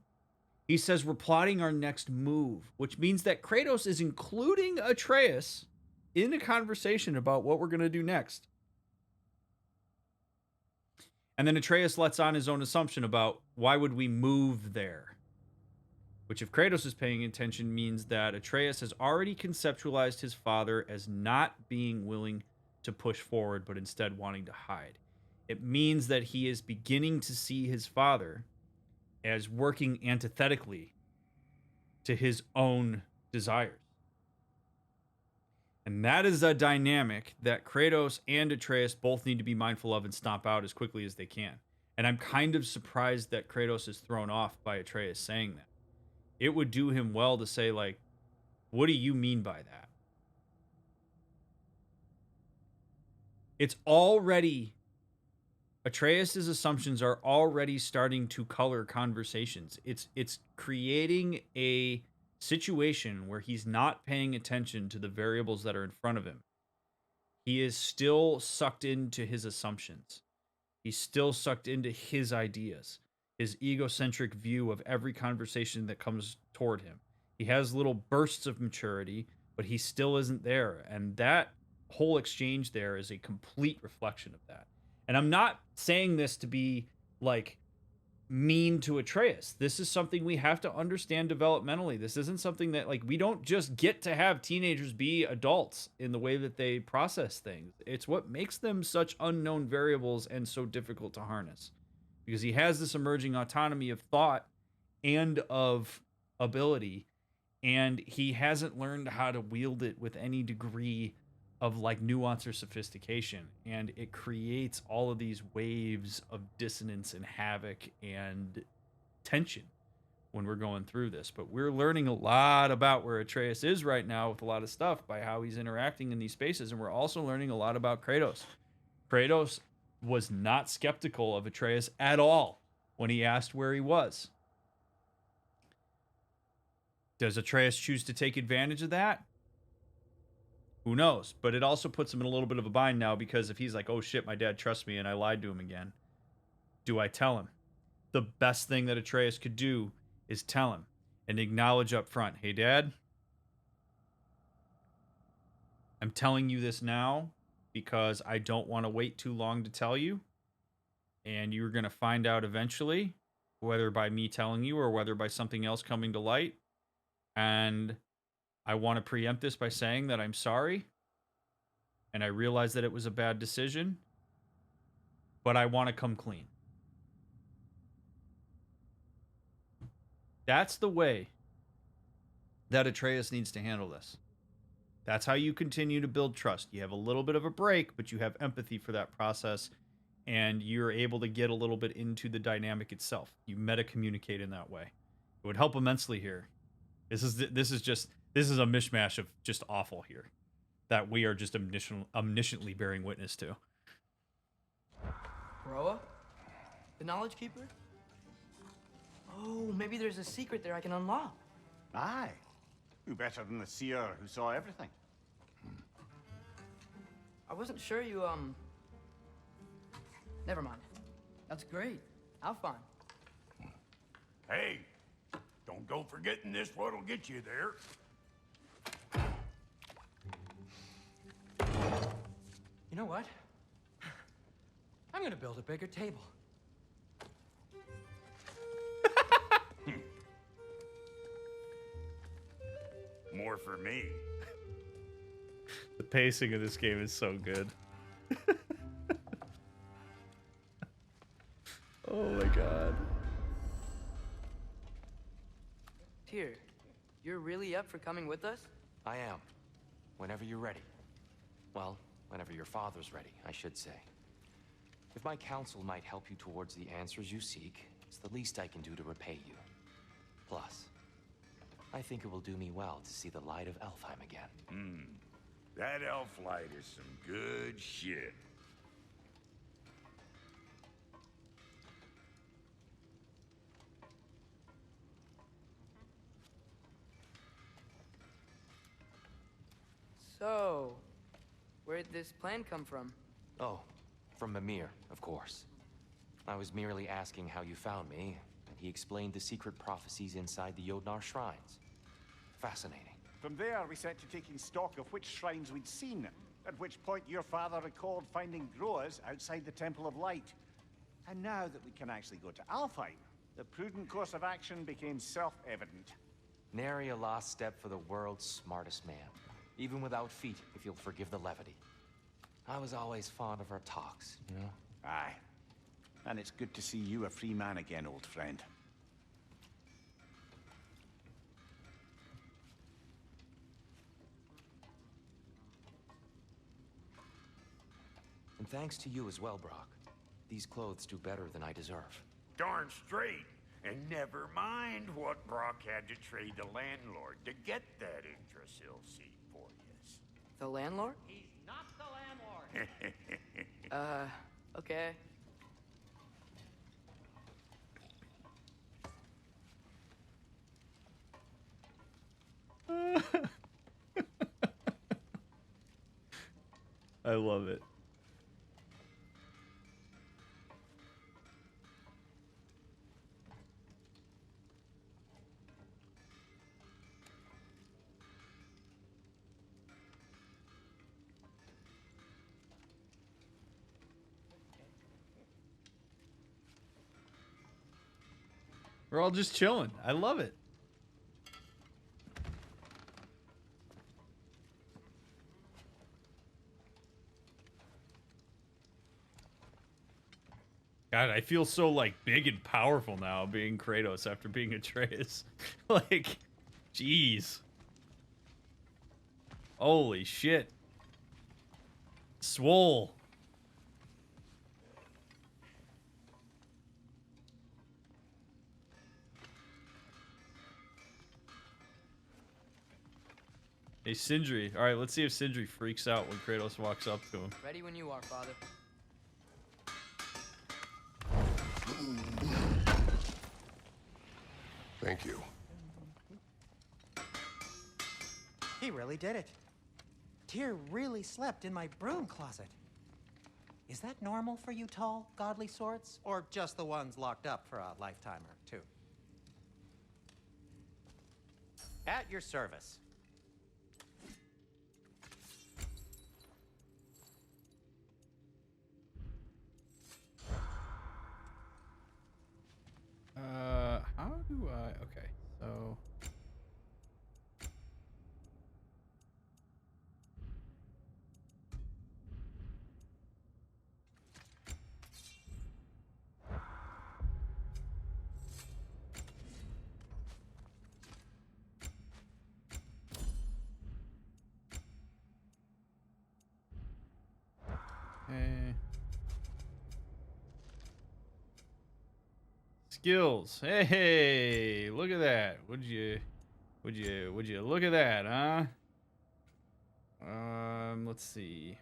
[SPEAKER 1] he says, "We're plotting our next move," which means that Kratos is including Atreus in a conversation about what we're going to do next. And then Atreus lets on his own assumption about why would we move there? Which, if Kratos is paying attention, means that Atreus has already conceptualized his father as not being willing to push forward, but instead wanting to hide. It means that he is beginning to see his father as working antithetically to his own desires. And that is a dynamic that Kratos and Atreus both need to be mindful of and stomp out as quickly as they can. And I'm kind of surprised that Kratos is thrown off by Atreus saying that. It would do him well to say, like, what do you mean by that? It's already, Atreus's assumptions are already starting to color conversations. It's creating a situation where he's not paying attention to the variables that are in front of him. He is still sucked into his assumptions. He's still sucked into his ideas, his egocentric view of every conversation that comes toward him. He has little bursts of maturity, but he still isn't there. And that whole exchange there is a complete reflection of that. And I'm not saying this to be like mean to Atreus. This is something we have to understand developmentally. This isn't something that, like, we don't just get to have teenagers be adults in the way that they process things. It's what makes them such unknown variables and so difficult to harness, because he has this emerging autonomy of thought and of ability, and he hasn't learned how to wield it with any degree of like nuance or sophistication, and it creates all of these waves of dissonance and havoc and tension when we're going through this. But we're learning a lot about where Atreus is right now with a lot of stuff by how he's interacting in these spaces, and we're also learning a lot about Kratos. Kratos was not skeptical of Atreus at all when he asked where he was. Does Atreus choose to take advantage of that? Who knows? But it also puts him in a little bit of a bind now, because if he's like, oh shit, my dad trusts me and I lied to him again, do I tell him? The best thing that Atreus could do is tell him and acknowledge up front, hey dad, I'm telling you this now because I don't want to wait too long to tell you, and you're going to find out eventually, whether by me telling you or whether by something else coming to light. And I want to preempt this by saying that I'm sorry, and I realize that it was a bad decision, but I want to come clean. That's the way that Atreus needs to handle this. That's how you continue to build trust. You have a little bit of a break, but you have empathy for that process, and you're able to get a little bit into the dynamic itself. You meta-communicate in that way. It would help immensely here. This is a mishmash of just awful here that we are just omnisciently bearing witness to.
[SPEAKER 3] Roa? The Knowledge Keeper? Oh, maybe there's a secret there I can unlock.
[SPEAKER 8] Aye. Who better than the seer who saw everything?
[SPEAKER 3] I wasn't sure you, Never mind. That's great. Alfheim.
[SPEAKER 9] Hey, don't go forgetting this what'll get you there.
[SPEAKER 2] You know what? I'm gonna build a bigger table.
[SPEAKER 9] More for me.
[SPEAKER 1] The pacing of this game is so good. Oh my god.
[SPEAKER 3] Tyr, you're really up for coming with us?
[SPEAKER 5] I am. Whenever you're ready. Well, whenever your father's ready, I should say. If my counsel might help you towards the answers you seek, it's the least I can do to repay you. Plus, I think it will do me well to see the light of Alfheim again.
[SPEAKER 9] That elf light is some good shit.
[SPEAKER 3] So, where'd this plan come from?
[SPEAKER 5] Oh, from Mimir, of course. I was merely asking how you found me, and he explained the secret prophecies inside the Jotnar shrines. Fascinating.
[SPEAKER 8] From there, we set to taking stock of which shrines we'd seen, at which point your father recalled finding Groas outside the Temple of Light. And now that we can actually go to Alfheim, the prudent course of action became self-evident.
[SPEAKER 5] Nary a lost step for the world's smartest man. Even without feet, if you'll forgive the levity. I was always fond of our talks, you know?
[SPEAKER 8] Aye. And it's good to see you a free man again, old friend.
[SPEAKER 5] And thanks to you as well, Brock. These clothes do better than I deserve.
[SPEAKER 9] Darn straight. And never mind what Brock had to trade the landlord to get that Yggdrasil seat for you.
[SPEAKER 3] The landlord?
[SPEAKER 2] He's not the landlord.
[SPEAKER 3] Okay.
[SPEAKER 1] I love it. We're all just chilling. I love it. God, I feel so like big and powerful now being Kratos after being Atreus. Like, jeez. Holy shit. Swole. Hey, Sindri. All right, let's see if Sindri freaks out when Kratos walks up to him.
[SPEAKER 3] Ready when you are, Father.
[SPEAKER 6] Thank you.
[SPEAKER 2] He really did it. Tyr really slept in my broom closet. Is that normal for you tall, godly sorts? Or just the ones locked up for a lifetime or two? At your service.
[SPEAKER 1] How do I... Okay, so... Okay. Skills. Hey, look at that. Would you look at that, huh? Let's see.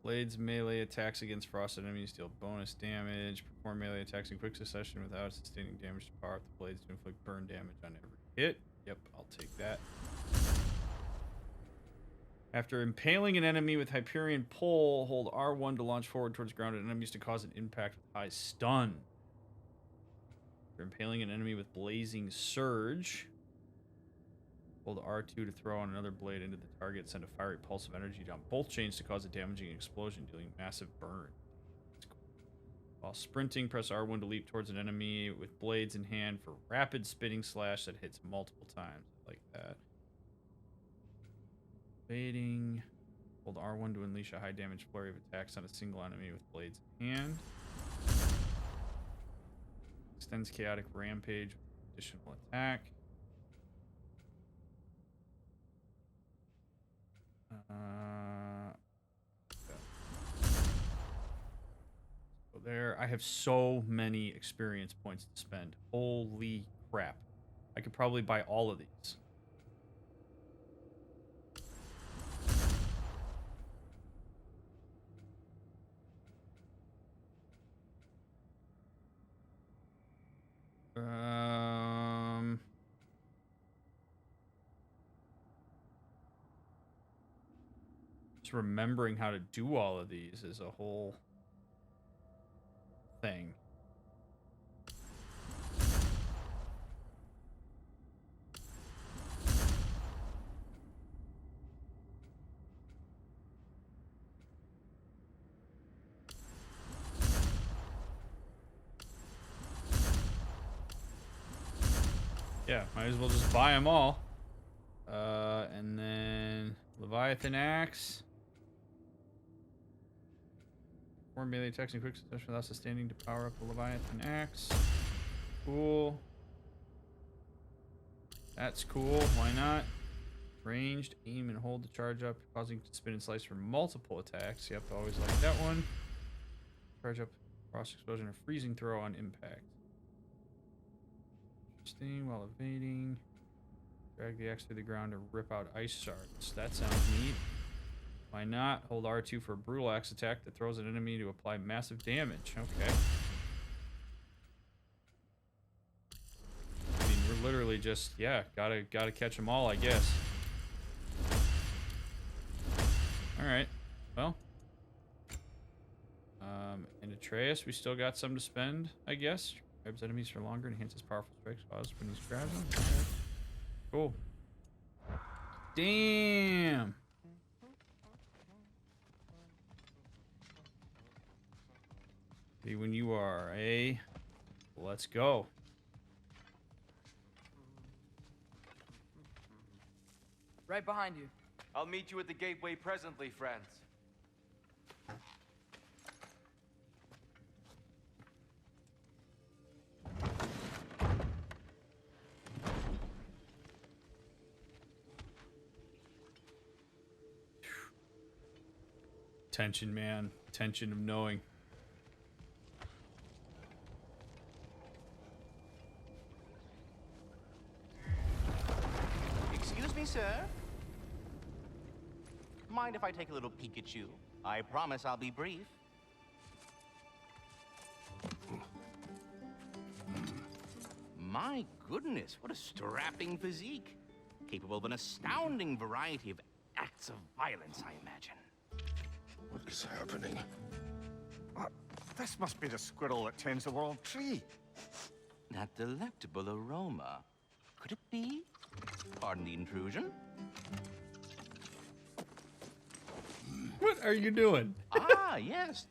[SPEAKER 1] Blades melee attacks against frosted enemies deal bonus damage. Perform melee attacks in quick succession without sustaining damage to power up the blades to inflict burn damage on every hit. Yep, I'll take that. After impaling an enemy with Hyperion Pole, hold R1 to launch forward towards grounded enemies to cause an impact with high stun. After impaling an enemy with Blazing Surge, hold R2 to throw on another blade into the target, send a fiery pulse of energy down both chains to cause a damaging explosion, dealing massive burn. Cool. While sprinting, press R1 to leap towards an enemy with blades in hand for rapid spinning slash that hits multiple times. I like that. Evading. Hold R1 to unleash a high damage flurry of attacks on a single enemy with blades in hand. Extends chaotic rampage with additional attack. So there, I have so many experience points to spend. Holy crap. I could probably buy all of these. Just remembering how to do all of these is a whole thing. Yeah, might as well just buy them all. And then Leviathan Axe. Perform melee attacks in quick succession without sustaining to power up the Leviathan Axe. Cool. That's cool. Why not? Ranged, aim and hold the charge up, causing to spin and slice for multiple attacks. Yep, always like that one. Charge up, frost explosion, or freezing throw on impact. Interesting. While evading. Drag the axe through the ground to rip out ice shards. That sounds neat. Why not? Hold R2 for a brutal axe attack that throws an enemy to apply massive damage. Okay. I mean, we're literally just, yeah, gotta catch them all, I guess. Alright. Well. And Atreus, we still got some to spend, I guess. Grabs enemies for longer and enhances powerful strikes while when he's grabbing them. Okay. Cool. Damn. Ready when you are, eh? Let's go.
[SPEAKER 3] Right behind you.
[SPEAKER 5] I'll meet you at the gateway presently, friends.
[SPEAKER 1] Tension, man. Tension of knowing.
[SPEAKER 10] Excuse me, sir. Mind if I take a little peek at you? I promise I'll be brief. My goodness, what a strapping physique. Capable of an astounding variety of acts of violence, I imagine.
[SPEAKER 6] What is happening?
[SPEAKER 8] This must be the squirrel that tends the world tree.
[SPEAKER 10] That delectable aroma. Could it be? Pardon the intrusion.
[SPEAKER 1] What are you doing?
[SPEAKER 10] Ah, yes.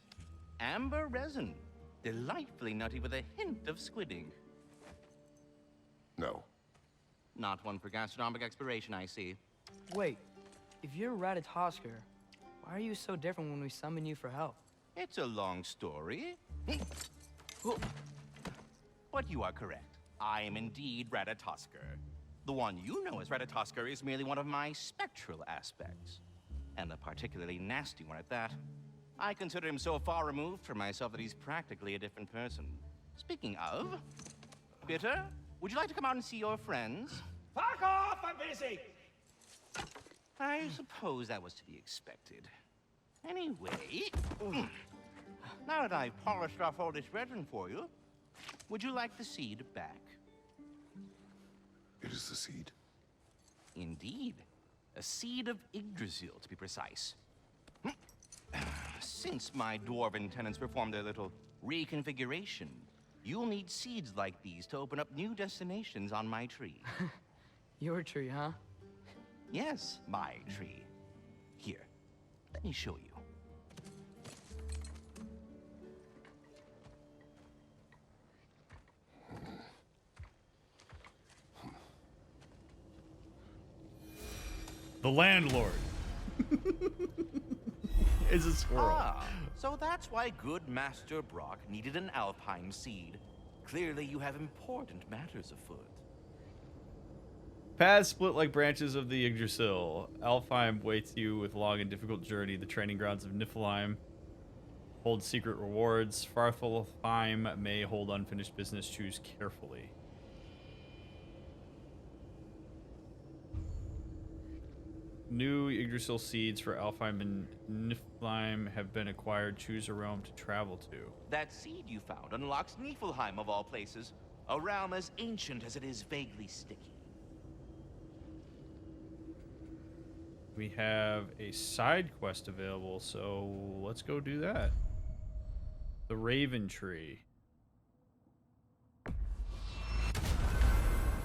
[SPEAKER 10] Amber resin. Delightfully nutty with a hint of squidding.
[SPEAKER 6] No.
[SPEAKER 10] Not one for gastronomic exploration, I see.
[SPEAKER 3] Wait, if you're Ratatoskr, why are you so different when we summon you for help?
[SPEAKER 10] It's a long story. But you are correct. I am indeed Ratatoskr. The one you know as Ratatoskr is merely one of my spectral aspects. And a particularly nasty one at that. I consider him so far removed from myself that he's practically a different person. Speaking of, Bitter, would you like to come out and see your friends?
[SPEAKER 7] Fuck off! I'm busy!
[SPEAKER 10] I suppose that was to be expected. Anyway, now that I've polished off all this resin for you, would you like the seed back?
[SPEAKER 6] It is the seed.
[SPEAKER 10] Indeed. A seed of Yggdrasil, to be precise. Since my dwarven tenants performed their little reconfiguration, you'll need seeds like these to open up new destinations on my tree.
[SPEAKER 3] Your tree, huh?
[SPEAKER 10] Yes, my tree. Here, let me show you.
[SPEAKER 1] The landlord is a squirrel.
[SPEAKER 10] Ah, so that's why good Master Brock needed an Alfheim seed. Clearly you have important matters afoot.
[SPEAKER 1] Paths split like branches of the Yggdrasil. Alfheim waits you with long and difficult journey. The training grounds of Niflheim hold secret rewards. Svartalfheim may hold unfinished business. Choose carefully. New Yggdrasil seeds for Alfheim and Niflheim have been acquired. Choose a realm to travel to.
[SPEAKER 10] That seed you found unlocks Niflheim of all places, a realm as ancient as it is vaguely sticky.
[SPEAKER 1] We have a side quest available, so let's go do that. The Raven Tree.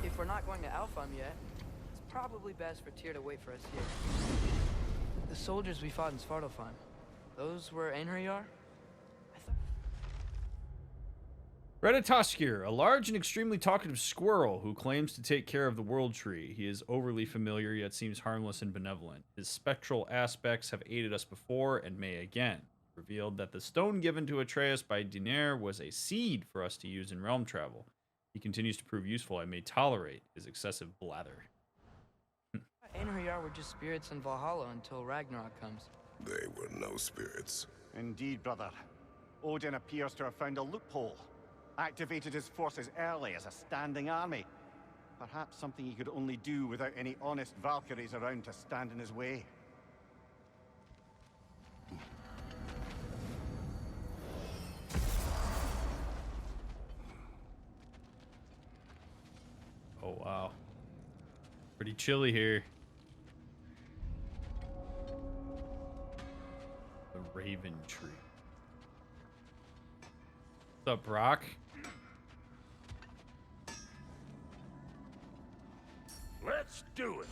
[SPEAKER 3] If we're not going to Alfheim yet, it's probably best for Tyr to wait for us here. The soldiers we fought in Svartalfheim, those were Einherjar?
[SPEAKER 1] Ratatoskr, a large and extremely talkative squirrel who claims to take care of the World Tree. He is overly familiar, yet seems harmless and benevolent. His spectral aspects have aided us before and may again. Revealed that the stone given to Atreus by Diner was a seed for us to use in realm travel. He continues to prove useful. I may tolerate his excessive blather.
[SPEAKER 3] Einherjar were just spirits in Valhalla until Ragnarok comes.
[SPEAKER 6] They were no spirits.
[SPEAKER 8] Indeed, brother. Odin appears to have found a loophole. Activated his forces early as a standing army. Perhaps something he could only do without any honest Valkyries around to stand in his way.
[SPEAKER 1] Oh, wow. Pretty chilly here. The Raven Tree. What's up, Brock?
[SPEAKER 9] Let's do it.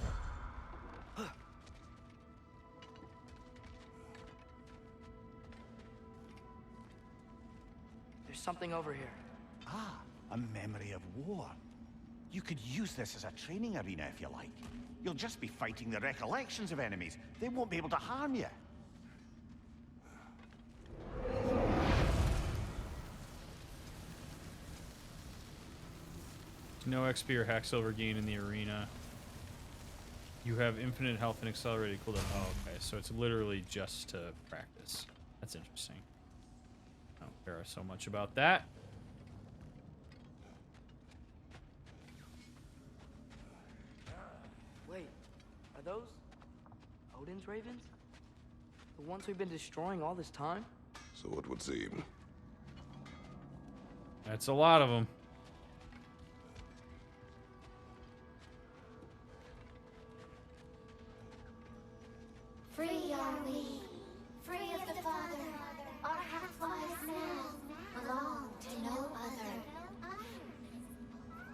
[SPEAKER 3] There's something over here.
[SPEAKER 8] Ah, a memory of war. You could use this as a training arena if you like. You'll just be fighting the recollections of enemies. They won't be able to harm you.
[SPEAKER 1] No XP or hack silver gain in the arena. You have infinite health and accelerated cooldown. Oh, okay. So it's literally just to practice. That's interesting. I don't care so much about that.
[SPEAKER 3] Wait, are those Odin's ravens? The ones we've been destroying all this time?
[SPEAKER 6] So it would seem.
[SPEAKER 1] That's a lot of them.
[SPEAKER 11] Free are we, free of the Father. Our half-lives now belong to no other.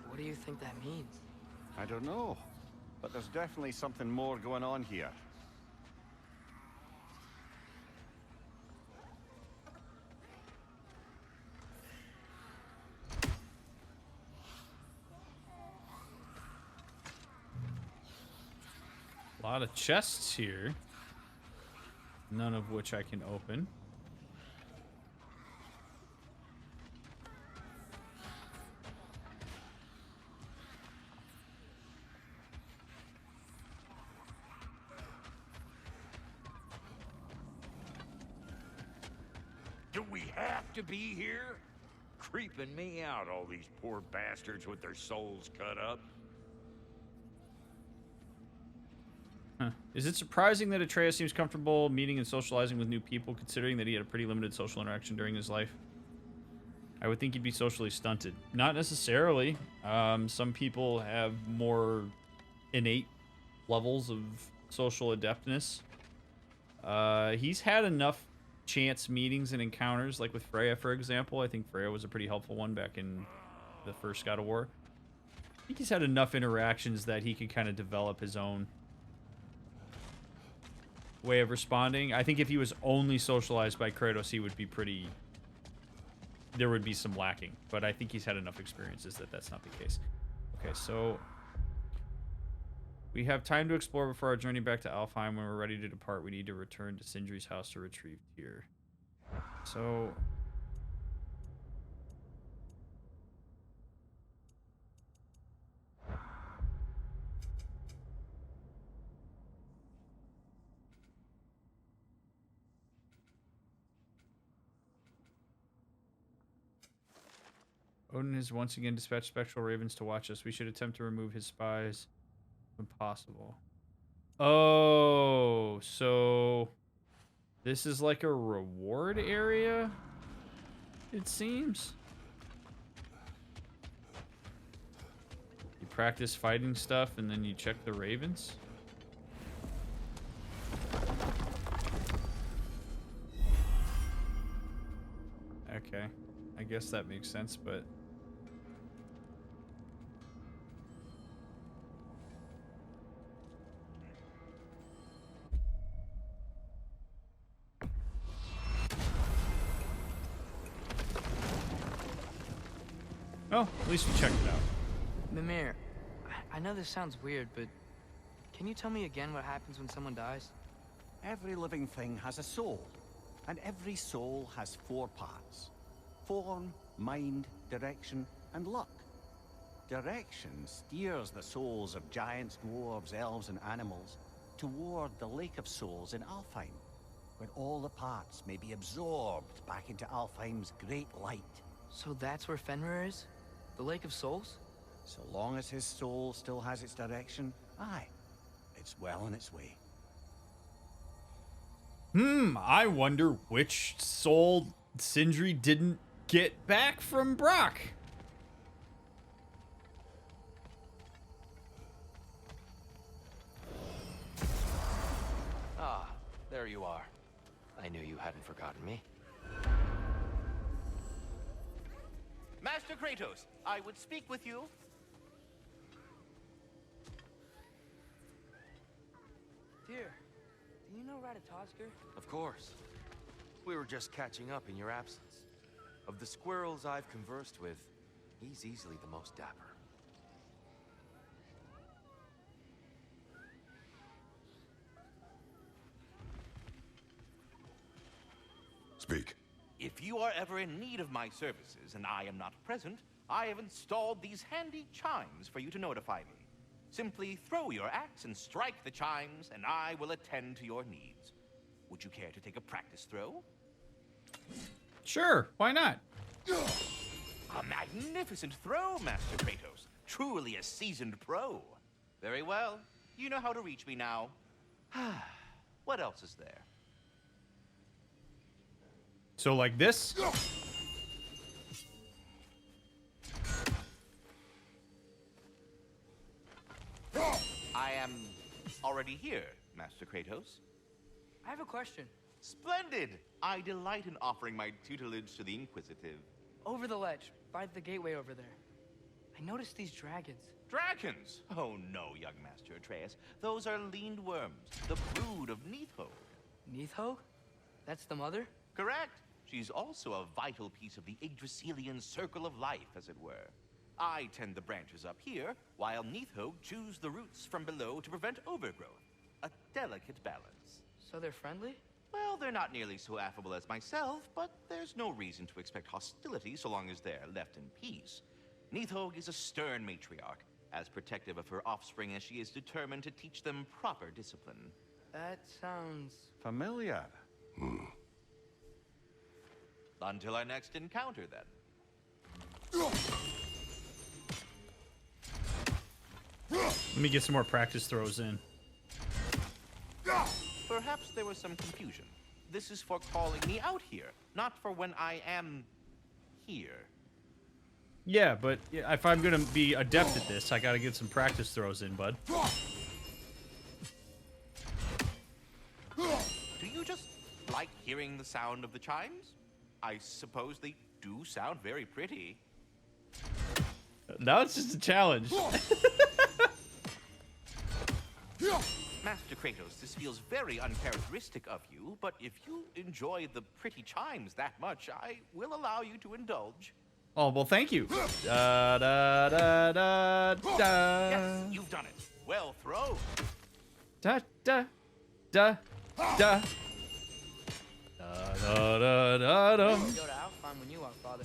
[SPEAKER 3] What do you think that means?
[SPEAKER 8] I don't know, but there's definitely something more going on here.
[SPEAKER 1] A lot of chests here. None of which I can open.
[SPEAKER 9] Do we have to be here? Creeping me out, all these poor bastards with their souls cut up.
[SPEAKER 1] Huh. Is it surprising that Atreus seems comfortable meeting and socializing with new people, considering that he had a pretty limited social interaction during his life? I would think he'd be socially stunted. Not necessarily. Some people have more innate levels of social adeptness. He's had enough chance meetings and encounters, like with Freya, for example. I think Freya was a pretty helpful one back in the first God of War. I think he's had enough interactions that he could kind of develop his own way of responding. I think if he was only socialized by Kratos, he would be pretty... There would be some lacking. But I think he's had enough experiences that that's not the case. Okay, so... We have time to explore before our journey back to Alfheim. When we're ready to depart, we need to return to Sindri's house to retrieve Tyr. So... Odin has once again dispatched spectral ravens to watch us. We should attempt to remove his spies when possible. Oh, so this is like a reward area, it seems. You practice fighting stuff and then you check the ravens. Okay, I guess that makes sense, but... Well, at least we checked it out.
[SPEAKER 3] Mimir, I know this sounds weird, but can you tell me again what happens when someone dies?
[SPEAKER 8] Every living thing has a soul, and every soul has 4 parts. Form, mind, direction, and luck. Direction steers the souls of giants, dwarves, elves, and animals toward the Lake of Souls in Alfheim, where all the parts may be absorbed back into Alfheim's great light.
[SPEAKER 3] So that's where Fenrir is? The Lake of Souls?
[SPEAKER 8] So long as his soul still has its direction, aye, it's well on its way.
[SPEAKER 1] I wonder which soul Sindri didn't get back from Brock.
[SPEAKER 5] Ah, there you are. I knew you hadn't forgotten me.
[SPEAKER 10] Master Kratos, I would speak with you.
[SPEAKER 3] Dear, do you know Ratatoskr?
[SPEAKER 5] Of course. We were just catching up in your absence. Of the squirrels I've conversed with, he's easily the most dapper.
[SPEAKER 6] Speak.
[SPEAKER 10] If you are ever in need of my services and I am not present, I have installed these handy chimes for you to notify me. Simply throw your axe and strike the chimes, and I will attend to your needs. Would you care to take a practice throw?
[SPEAKER 1] Sure, why not?
[SPEAKER 10] A magnificent throw, Master Kratos. Truly a seasoned pro. Very well. You know how to reach me now. What else is there?
[SPEAKER 1] So like this?
[SPEAKER 10] I am already here, Master Kratos.
[SPEAKER 3] I have a question.
[SPEAKER 10] Splendid! I delight in offering my tutelage to the inquisitive.
[SPEAKER 3] Over the ledge, by the gateway over there. I noticed these dragons.
[SPEAKER 10] Dragons? Oh no, young Master Atreus. Those are leaned worms, the brood of Neathog.
[SPEAKER 3] Neathog? That's the mother?
[SPEAKER 10] Correct. She's also a vital piece of the Yggdrasilian circle of life, as it were. I tend the branches up here, while Neathog chews the roots from below to prevent overgrowth. A delicate balance.
[SPEAKER 3] So they're friendly?
[SPEAKER 10] Well, they're not nearly so affable as myself, but there's no reason to expect hostility so long as they're left in peace. Neathog is a stern matriarch, as protective of her offspring as she is determined to teach them proper discipline.
[SPEAKER 3] That sounds...
[SPEAKER 8] Familiar.
[SPEAKER 10] Until our next encounter, then.
[SPEAKER 1] Let me get some more practice throws in.
[SPEAKER 10] Perhaps there was some confusion. This is for calling me out here, not for when I am here.
[SPEAKER 1] Yeah, but if I'm gonna be adept at this, I gotta get some practice throws in, bud.
[SPEAKER 10] Do you just like hearing the sound of the chimes? I suppose they do sound very pretty.
[SPEAKER 1] Now it's just a challenge.
[SPEAKER 10] Master Kratos, this feels very uncharacteristic of you, but if you enjoy the pretty chimes that much, I will allow you to indulge.
[SPEAKER 1] Oh, well, thank you. Da, da, da, da, da.
[SPEAKER 10] Yes, you've done it. Well thrown.
[SPEAKER 1] Da, da, da, da. Da, da, da, da, da.
[SPEAKER 3] Go to Alfheim when you are, Father.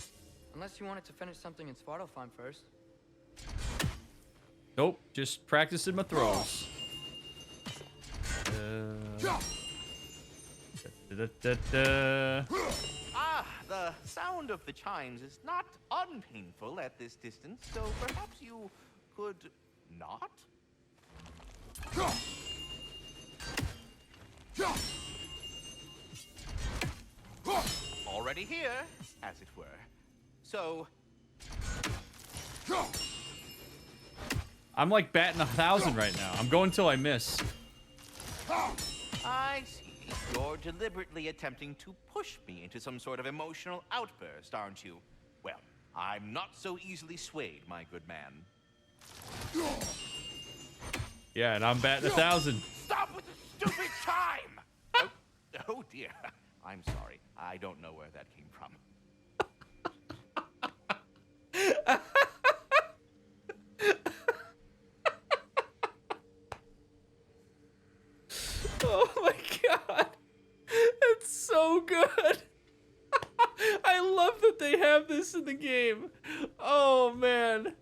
[SPEAKER 3] Unless you wanted to finish something in Svartalfheim first.
[SPEAKER 1] Nope, just practicing my throws. Da, da, da, da.
[SPEAKER 10] Ah, the sound of the chimes is not unpainful at this distance, so perhaps you could not? Already here, as it were. So...
[SPEAKER 1] I'm like batting 1,000 right now. I'm going till I miss.
[SPEAKER 10] I see. You're deliberately attempting to push me into some sort of emotional outburst, aren't you? Well, I'm not so easily swayed, my good man.
[SPEAKER 1] Yeah, and I'm batting 1,000.
[SPEAKER 10] Stop with the stupid chime! Oh dear. I'm sorry. I don't know where that came from.
[SPEAKER 1] Oh my god. It's so good. I love that they have this in the game. Oh man.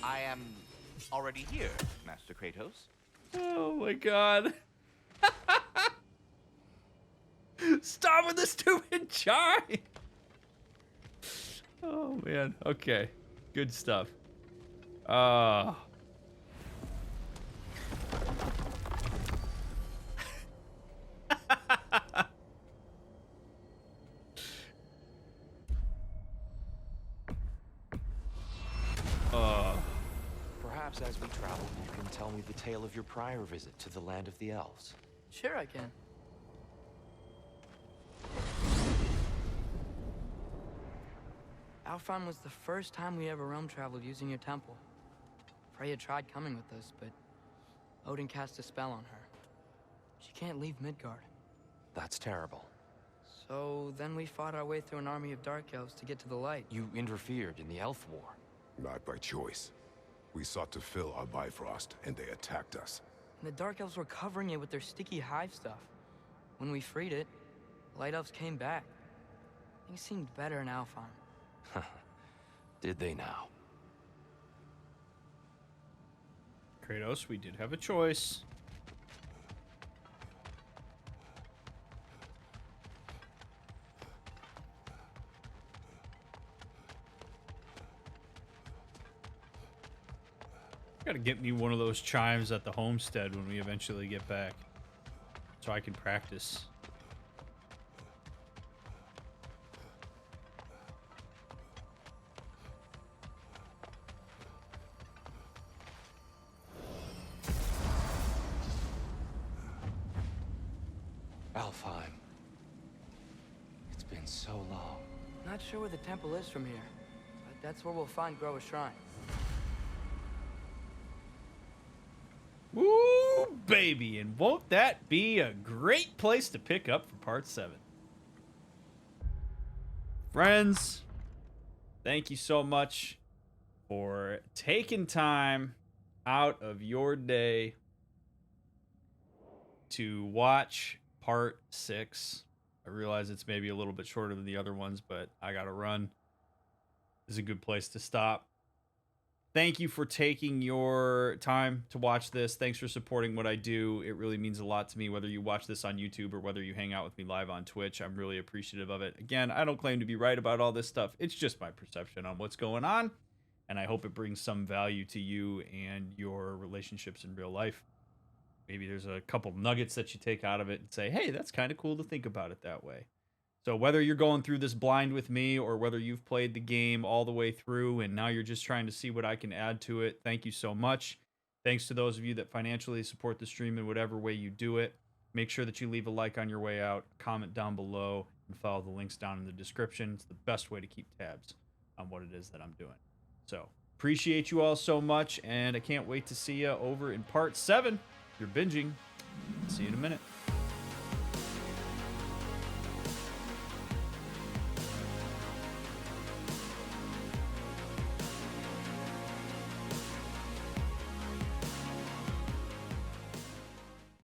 [SPEAKER 10] I am already here, Master Kratos.
[SPEAKER 1] Oh my god. Stop with the stupid chime. Oh man. Okay. Good stuff.
[SPEAKER 5] Perhaps as we travel, you can tell me the tale of your prior visit to the land of the elves.
[SPEAKER 3] Sure I can. Alfheim was the first time we ever realm traveled using your temple. Freya tried coming with us, but Odin cast a spell on her. can't leave Midgard.
[SPEAKER 5] That's terrible.
[SPEAKER 3] So then we fought our way through an army of dark elves to get to the light.
[SPEAKER 5] You interfered in the Elf War.
[SPEAKER 6] Not by choice. We sought to fill our Bifrost, and they attacked us.
[SPEAKER 3] And the dark elves were covering it with their sticky hive stuff. When we freed it, the light elves came back. Things seemed better in Alfheim.
[SPEAKER 5] Did they now?
[SPEAKER 1] Kratos, we did have a choice. Gotta get me one of those chimes at the homestead when we eventually get back, so I can practice.
[SPEAKER 5] Alfheim. It's been so long.
[SPEAKER 3] Not sure where the temple is from here, but that's where we'll find Groa's shrine.
[SPEAKER 1] Woo, baby, and won't that be a great place to pick up for part 7? Friends, thank you so much for taking time out of your day to watch part 6. I realize it's maybe a little bit shorter than the other ones, but I gotta run. This is a good place to stop. Thank you for taking your time to watch this. Thanks for supporting what I do. It really means a lot to me, whether you watch this on YouTube or whether you hang out with me live on Twitch. I'm really appreciative of it. Again, I don't claim to be right about all this stuff. It's just my perception on what's going on, and I hope it brings some value to you and your relationships in real life. Maybe there's a couple nuggets that you take out of it and say, hey, that's kind of cool to think about it that way. So whether you're going through this blind with me or whether you've played the game all the way through and now you're just trying to see what I can add to it, thank you so much. Thanks to those of you that financially support the stream in whatever way you do it. Make sure that you leave a like on your way out, comment down below, and follow the links down in the description. It's the best way to keep tabs on what it is that I'm doing. So appreciate you all so much, and I can't wait to see you over in part 7. If you're binging, see you in a minute.